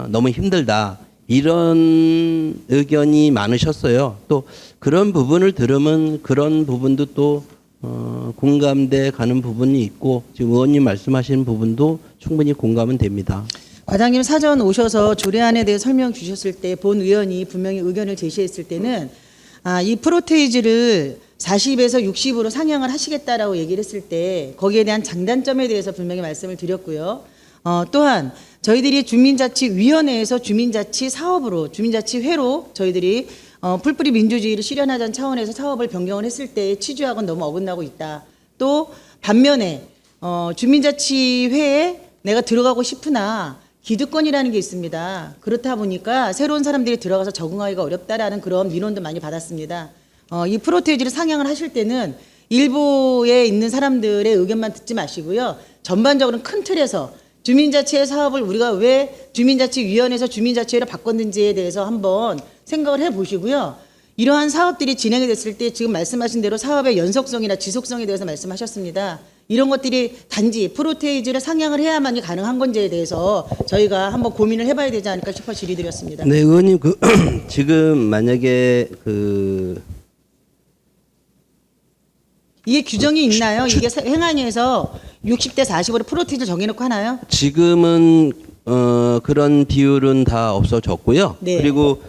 너무 힘들다. 이런 의견이 많으셨어요. 또 그런 부분을 들으면 그런 부분도 또 공감돼 가는 부분이 있고 지금 의원님 말씀하시는 부분도 충분히 공감은 됩니다. 과장님 사전 오셔서 조례안에 대해 설명 주셨을 때 본 의원이 분명히 의견을 제시했을 때는 이 프로테이즈를 40에서 60으로 상향을 하시겠다라고 얘기를 했을 때 거기에 대한 장단점에 대해서 분명히 말씀을 드렸고요. 또한 저희들이 주민자치위원회에서 주민자치 사업으로 주민자치회로 저희들이 풀뿌리 민주주의를 실현하자는 차원에서 사업을 변경을 했을 때 취지하고는 너무 어긋나고 있다. 또 반면에 주민자치회에 내가 들어가고 싶으나 기득권이라는 게 있습니다. 그렇다 보니까 새로운 사람들이 들어가서 적응하기가 어렵다라는 그런 민원도 많이 받았습니다. 이 프로테이지를 상향을 하실 때는 일부에 있는 사람들의 의견만 듣지 마시고요. 전반적으로 큰 틀에서 주민자치의 사업을 우리가 왜 주민자치위원회에서 주민자치회로 바꿨는지에 대해서 한번 생각을 해보시고요. 이러한 사업들이 진행이 됐을 때 지금 말씀하신 대로 사업의 연속성이나 지속성에 대해서 말씀하셨습니다. 이런 것들이 단지 프로테이지를 상향을 해야만이 가능한 건지에 대해서 저희가 한번 고민을 해봐야 되지 않을까 싶어 질의드렸습니다. 네, 의원님 지금 만약에 이게 규정이 있나요? 이게 행안위에서 60대 40으로 프로테이지를 정해놓고 하나요? 지금은 그런 비율은 다 없어졌고요. 네. 그리고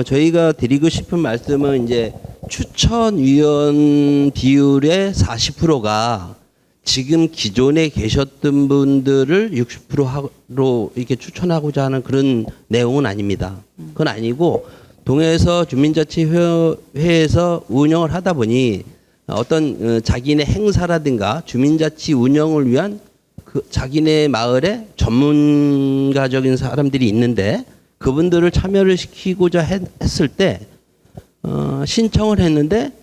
저희가 드리고 싶은 말씀은 이제 추천위원 비율의 40%가 지금 기존에 계셨던 분들을 60%로 이렇게 추천하고자 하는 그런 내용은 아닙니다. 그건 아니고 동해에서 주민자치회에서 운영을 하다 보니 어떤 자기네 행사라든가 주민자치 운영을 위한 그 자기네 마을에 전문가적인 사람들이 있는데 그분들을 참여를 시키고자 했을 때 신청을 했는데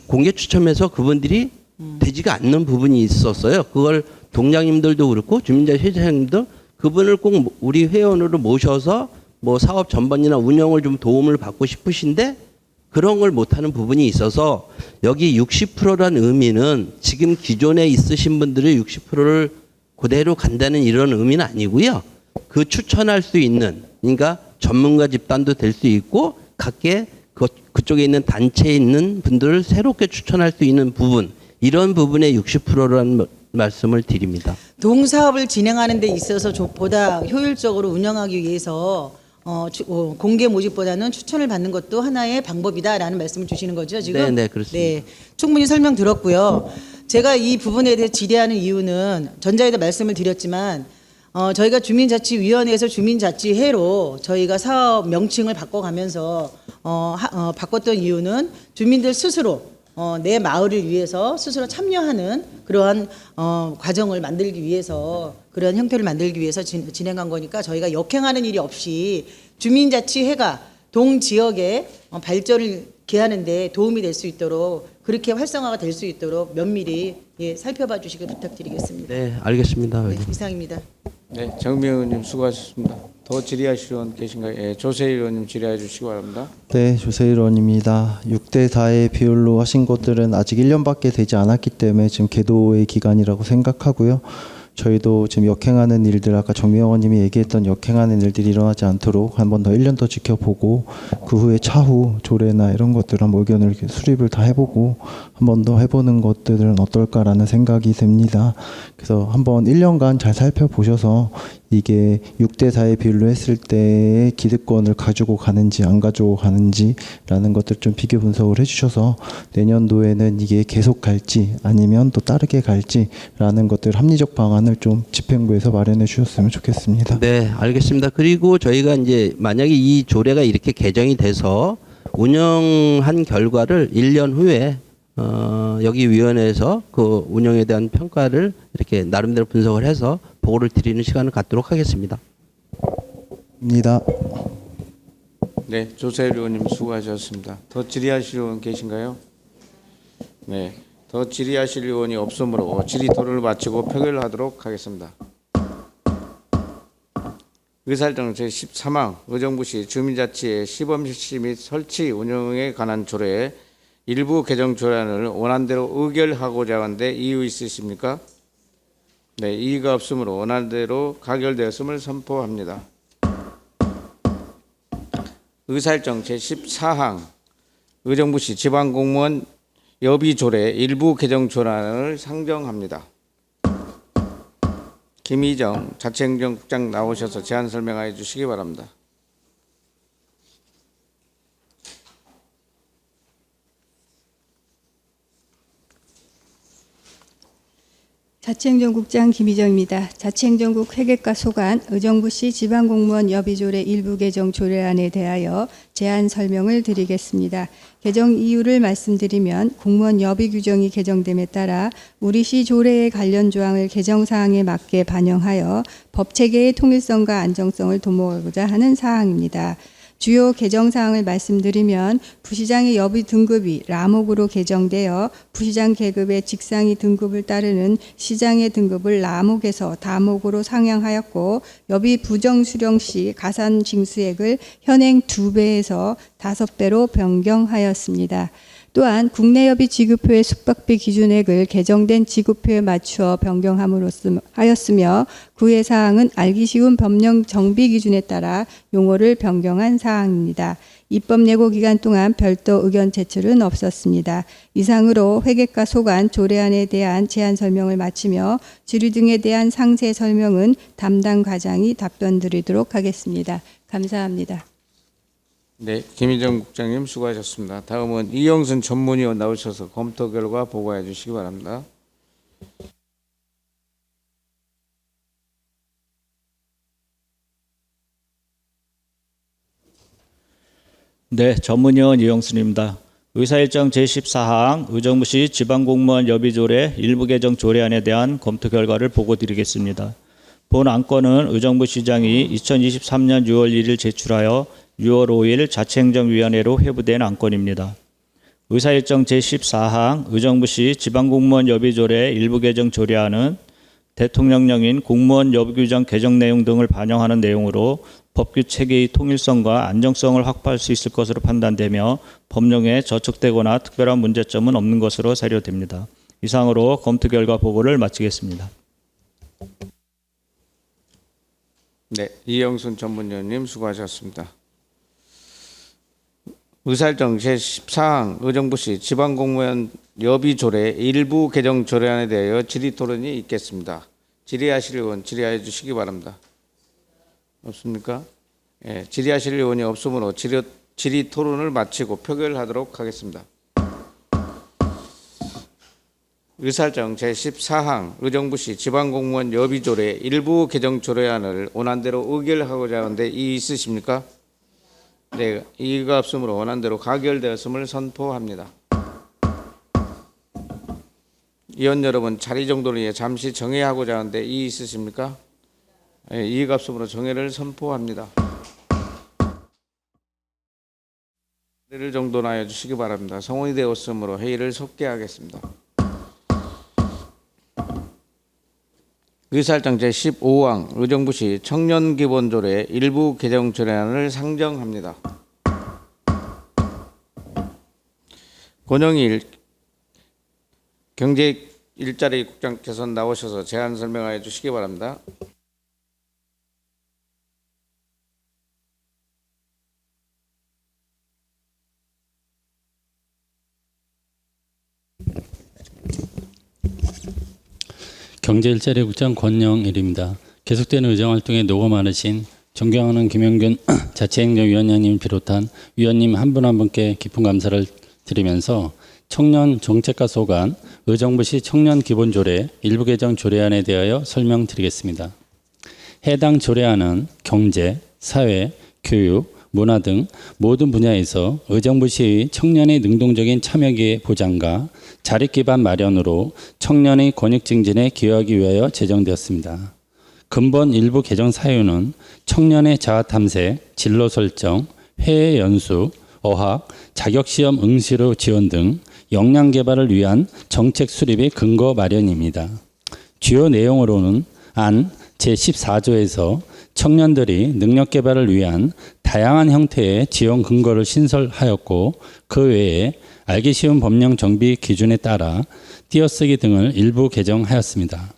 공개 추첨해서 그분들이 되지가 않는 부분이 있었어요. 그걸 동장님들도 그렇고 주민자치 회장님들 그분을 꼭 우리 회원으로 모셔서 뭐 사업 전반이나 운영을 좀 도움을 받고 싶으신데 그런 걸 못하는 부분이 있어서 여기 60%라는 의미는 지금 기존에 있으신 분들의 60%를 그대로 간다는 이런 의미는 아니고요. 그 추천할 수 있는 그러니까 전문가 집단도 될 수 있고 각계 그쪽에 있는 단체에 있는 분들을 새롭게 추천할 수 있는 부분 이런 부분에 60%라는 말씀을 드립니다. 동사업을 진행하는 데 있어서 보다 효율적으로 운영하기 위해서 공개 모집보다는 추천을 받는 것도 하나의 방법이다라는 말씀을 주시는 거죠, 지금? 네, 그렇습니다. 네, 충분히 설명 들었고요. 제가 이 부분에 대해 질의하는 이유는 전자에도 말씀을 드렸지만 저희가 주민자치위원회에서 주민자치회로 저희가 사업 명칭을 바꿔가면서 바꿨던 이유는 주민들 스스로 내 마을을 위해서 스스로 참여하는 그러한 과정을 만들기 위해서 그런 형태를 만들기 위해서 진행한 거니까 저희가 역행하는 일이 없이 주민자치회가 동지역의 발전을 기하는 데 도움이 될 수 있도록 그렇게 활성화가 될 수 있도록 면밀히 살펴봐 주시길 부탁드리겠습니다. 네, 알겠습니다. 네, 이상입니다. 네, 정미 의원님 수고하셨습니다. 더 질의하실 의원 계신가요? 예, 조세일 의원님 질의해 주시기 바랍니다. 네, 조세일 의원입니다. 6대 4의 비율로 하신 것들은 아직 1년밖에 되지 않았기 때문에 지금 계도의 기간이라고 생각하고요. 저희도 지금 역행하는 일들 아까 정미 의원님이 얘기했던 역행하는 일들이 일어나지 않도록 한 번 더 1년 더 지켜보고 그 후에 차후 조례나 이런 것들 한번 의견을 이렇게 수립을 다 해보고 한 번 더 해보는 것들은 어떨까라는 생각이 듭니다. 그래서 한번 1년간 잘 살펴보셔서 이게 6대 4의 비율로 했을 때의 기득권을 가지고 가는지 안 가지고 가는지라는 것들 좀 비교 분석을 해주셔서 내년도에는 이게 계속 갈지 아니면 또 다르게 갈지라는 것들 합리적 방안을 좀 집행부에서 마련해 주셨으면 좋겠습니다. 네, 알겠습니다. 그리고 저희가 이제 만약에 이 조례가 이렇게 개정이 돼서 운영한 결과를 1년 후에 여기 위원회에서 그 운영에 대한 평가를 이렇게 나름대로 분석을 해서 보고를 드리는 시간을 갖도록 하겠습니다. 입니다. 네, 조세일 의원님 수고하셨습니다. 더 질의하실 의원 계신가요? 네, 더 질의하실 의원이 없으므로 질의 토론을 마치고 표결하도록 하겠습니다. 의사일정 제13항 의정부시 주민자치의 시범 실시 및 설치 운영에 관한 조례 일부 개정 조례안을 원안대로 의결하고자 하는데 이유 있으십니까? 네, 이의가 없으므로 원안대로 가결되었음을 선포합니다. 의사일정 제14항 의정부시 지방공무원 여비 조례 일부 개정 조례안을 상정합니다. 김희정 자치행정국장 나오셔서 제안 설명해 주시기 바랍니다. 자치행정국장 김희정입니다. 자치행정국 회계과 소관 의정부시 지방공무원 여비조례 일부 개정 조례안에 대하여 제안 설명을 드리겠습니다. 개정 이유를 말씀드리면 공무원 여비 규정이 개정됨에 따라 우리 시 조례의 관련 조항을 개정 사항에 맞게 반영하여 법 체계의 통일성과 안정성을 도모하고자 하는 사항입니다. 주요 개정 사항을 말씀드리면 부시장의 여비 등급이 라목으로 개정되어 부시장 계급의 직상이 등급을 따르는 시장의 등급을 라목에서 다목으로 상향하였고 여비 부정 수령 시 가산 징수액을 현행 2배에서 5배로 변경하였습니다. 또한 국내여비 지급표의 숙박비 기준액을 개정된 지급표에 맞추어 변경하였으며 구의 사항은 알기 쉬운 법령 정비 기준에 따라 용어를 변경한 사항입니다. 입법 예고 기간 동안 별도 의견 제출은 없었습니다. 이상으로 회계과 소관 조례안에 대한 제안 설명을 마치며 주류 등에 대한 상세 설명은 담당 과장이 답변 드리도록 하겠습니다. 감사합니다. 네, 김희정 국장님 수고하셨습니다. 다음은 이영순 전문위원 나오셔서 검토 결과 보고해 주시기 바랍니다. 네, 전문위원 이영순입니다. 의사일정 제14항 의정부시 지방공무원 여비조례 일부 개정 조례안에 대한 검토 결과를 보고 드리겠습니다. 본 안건은 의정부시장이 2023년 6월 1일 제출하여 6월 5일 자치행정위원회로 회부된 안건입니다. 의사일정 제14항 의정부시 지방공무원 여비조례 일부 개정 조례안은 대통령령인 공무원 여비규정 개정 내용 등을 반영하는 내용으로 법규 체계의 통일성과 안정성을 확보할 수 있을 것으로 판단되며 법령에 저촉되거나 특별한 문제점은 없는 것으로 사료됩니다. 이상으로 검토 결과 보고를 마치겠습니다. 네, 이영순 전문위원님 수고하셨습니다. 의사일정 제14항 의정부시 지방공무원 여비조례 일부 개정 조례안에 대하여 질의토론이 있겠습니다. 질의하실 의원 질의해 주시기 바랍니다. 없습니까? 예, 질의하실 의원이 없으므로 질의토론을 마치고 표결하도록 하겠습니다. 의사일정 제14항 의정부시 지방공무원 여비조례 일부 개정 조례안을 원안대로 의결하고자 하는데 이의 있으십니까? 네, 이의가 없으므로 원안대로 가결되었음을 선포합니다. 위원 여러분 자리 정도는 잠시 정회하고자 하는데 이의 있으십니까? 네, 이의가 없으므로 정회를 선포합니다. 자리를 정돈하여 주시기 바랍니다. 성원이 되었으므로 회의를 속개하겠습니다. 의사일정 제15항 의정부시 청년기본조례 일부 개정 조례안을 상정합니다. 권영일 경제일자리 국장께서 나오셔서 제안 설명하여 주시기 바랍니다. 경제일자리국장 권영일입니다. 계속되는 의정활동에 노고 많으신 존경하는 김영균 자치행정위원장님을 비롯한 위원님 한 분 한 분께 깊은 감사를 드리면서 청년 정책과 소관 의정부시 청년기본조례 일부 개정 조례안에 대하여 설명드리겠습니다. 해당 조례안은 경제, 사회, 교육, 문화 등 모든 분야에서 의정부시의 청년의 능동적인 참여기회 보장과 자립 기반 마련으로 청년의 권익 증진에 기여하기 위하여 제정되었습니다. 근본 일부 개정 사유는 청년의 자아 탐색, 진로 설정, 해외 연수, 어학, 자격시험 응시로 지원 등 역량 개발을 위한 정책 수립의 근거 마련입니다. 주요 내용으로는 안 제14조에서 청년들이 능력 개발을 위한 다양한 형태의 지원 근거를 신설하였고 그 외에 알기 쉬운 법령 정비 기준에 따라 띄어쓰기 등을 일부 개정하였습니다.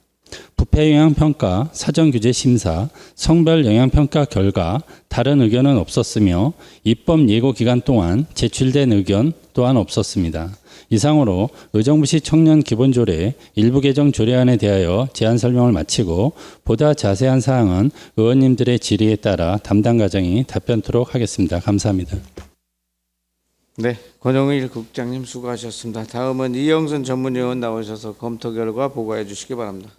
부패 영향 평가, 사전 규제 심사, 성별 영향 평가 결과 다른 의견은 없었으며 입법 예고 기간 동안 제출된 의견 또한 없었습니다. 이상으로 의정부시 청년 기본조례 일부 개정 조례안에 대하여 제안 설명을 마치고 보다 자세한 사항은 의원님들의 질의에 따라 담당 과장이 답변토록 하겠습니다. 감사합니다. 네, 권영일 국장님 수고하셨습니다. 다음은 이영선 전문위원 나오셔서 검토 결과 보고해 주시기 바랍니다.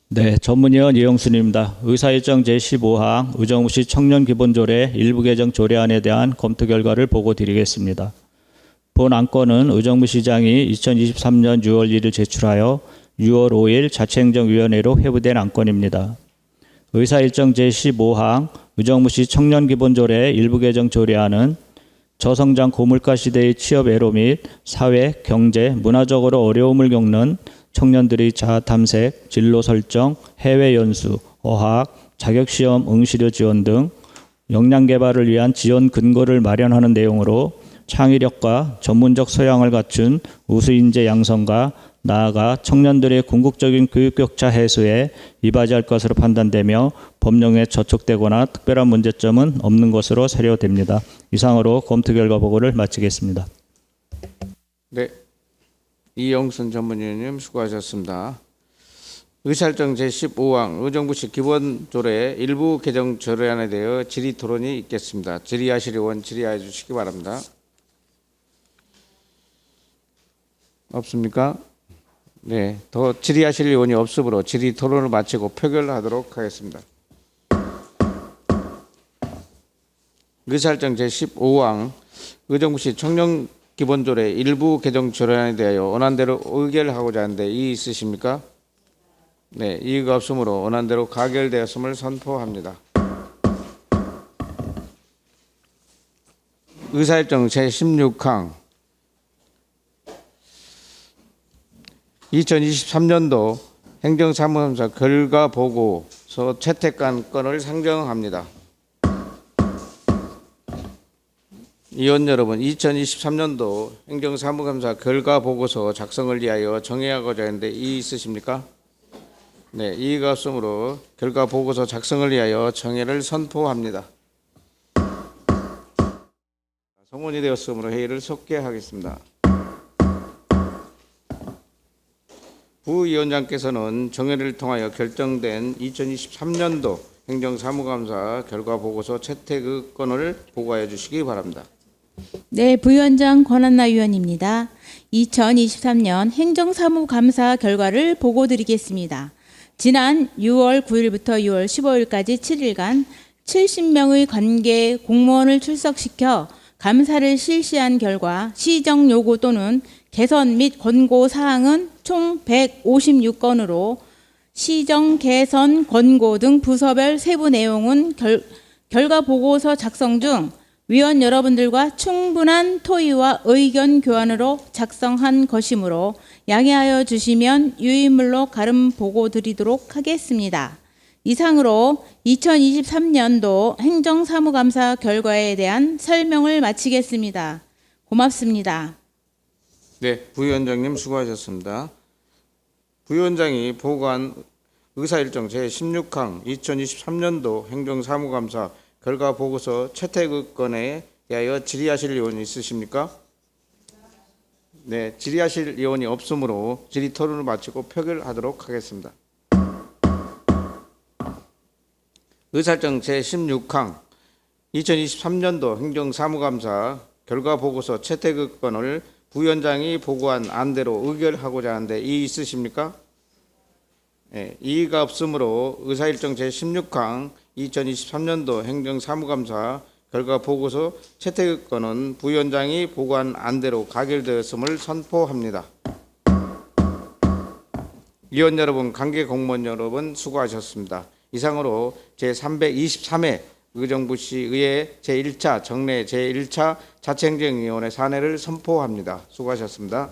네, 전문위원 이영순입니다. 의사일정 제15항 의정부시 청년기본조례 일부 개정 조례안에 대한 검토 결과를 보고 드리겠습니다. 본 안건은 의정부시장이 2023년 6월 1일 제출하여 6월 5일 자치행정위원회로 회부된 안건입니다. 의사일정 제15항 의정부시 청년기본조례 일부 개정 조례안은 저성장 고물가 시대의 취업 애로 및 사회, 경제, 문화적으로 어려움을 겪는 청년들의 자아 탐색, 진로 설정, 해외 연수, 어학, 자격시험 응시료 지원 등 역량 개발을 위한 지원 근거를 마련하는 내용으로 창의력과 전문적 소양을 갖춘 우수 인재 양성과 나아가 청년들의 궁극적인 교육 격차 해소에 이바지할 것으로 판단되며 법령에 저촉되거나 특별한 문제점은 없는 것으로 사료됩니다. 이상으로 검토 결과 보고를 마치겠습니다. 네, 이영순 전문위원님 수고하셨습니다. 의사일정 제15항 의정부시 기본조례 일부 개정 조례안에 대해 질의 토론이 있겠습니다. 질의하실 의원 질의해 주시기 바랍니다. 없습니까? 네, 더 질의하실 의원이 없으므로 질의 토론을 마치고 표결하도록 하겠습니다. 의사일정 제15항 의정부시 청년기본조례 일부 개정 조례안에 대하여 원안대로 의결하고자 하는데 이의 있으십니까? 네, 이의가 없으므로 원안대로 가결되었음을 선포합니다. 의사일정 제16항 2023년도 행정사무감사 결과보고서 채택한 건을 상정합니다. 의원 여러분, 2023년도 행정사무감사 결과보고서 작성을 위하여 정해하고자 하는데 이의 있으십니까? 네, 이의가 없으므로 결과보고서 작성을 위하여 정해를 선포합니다. 성원이 되었으므로 회의를 속개하겠습니다. 부위원장께서는 정회를 통하여 결정된 2023년도 행정사무감사 결과보고서 채택 건을 보고하여 주시기 바랍니다. 네, 부위원장 권한나 위원입니다. 2023년 행정사무감사 결과를 보고드리겠습니다. 지난 6월 9일부터 6월 15일까지 7일간 70명의 관계 공무원을 출석시켜 감사를 실시한 결과 시정 요구 또는 개선 및 권고 사항은 총 156건으로 시정, 개선, 권고 등 부서별 세부 내용은 결과 보고서 작성 중 위원 여러분들과 충분한 토의와 의견 교환으로 작성한 것이므로 양해하여 주시면 유의물로 가름 보고 드리도록 하겠습니다. 이상으로 2023년도 행정사무감사 결과에 대한 설명을 마치겠습니다. 고맙습니다. 네, 부위원장님 수고하셨습니다. 부위원장이 보고한 의사일정 제16항 2023년도 행정사무감사 결과보고서 채택건에 대하여 질의하실 의원이 있으십니까? 네, 질의하실 의원이 없으므로 질의 토론을 마치고 표결하도록 하겠습니다. 의사일정 제16항 2023년도 행정사무감사 결과보고서 채택건을 부위원장이 보고한 안대로 의결하고자 하는데 이의 있으십니까? 네, 이의가 없으므로 의사일정 제16항 2023년도 행정사무감사 결과보고서 채택건은 부위원장이 보고한 안대로 가결되었음을 선포합니다. 위원 여러분, 관계 공무원 여러분 수고하셨습니다. 이상으로 제323회 의정부시의회 제1차 정례 제1차 자치행정위원회 산회를 선포합니다. 수고하셨습니다.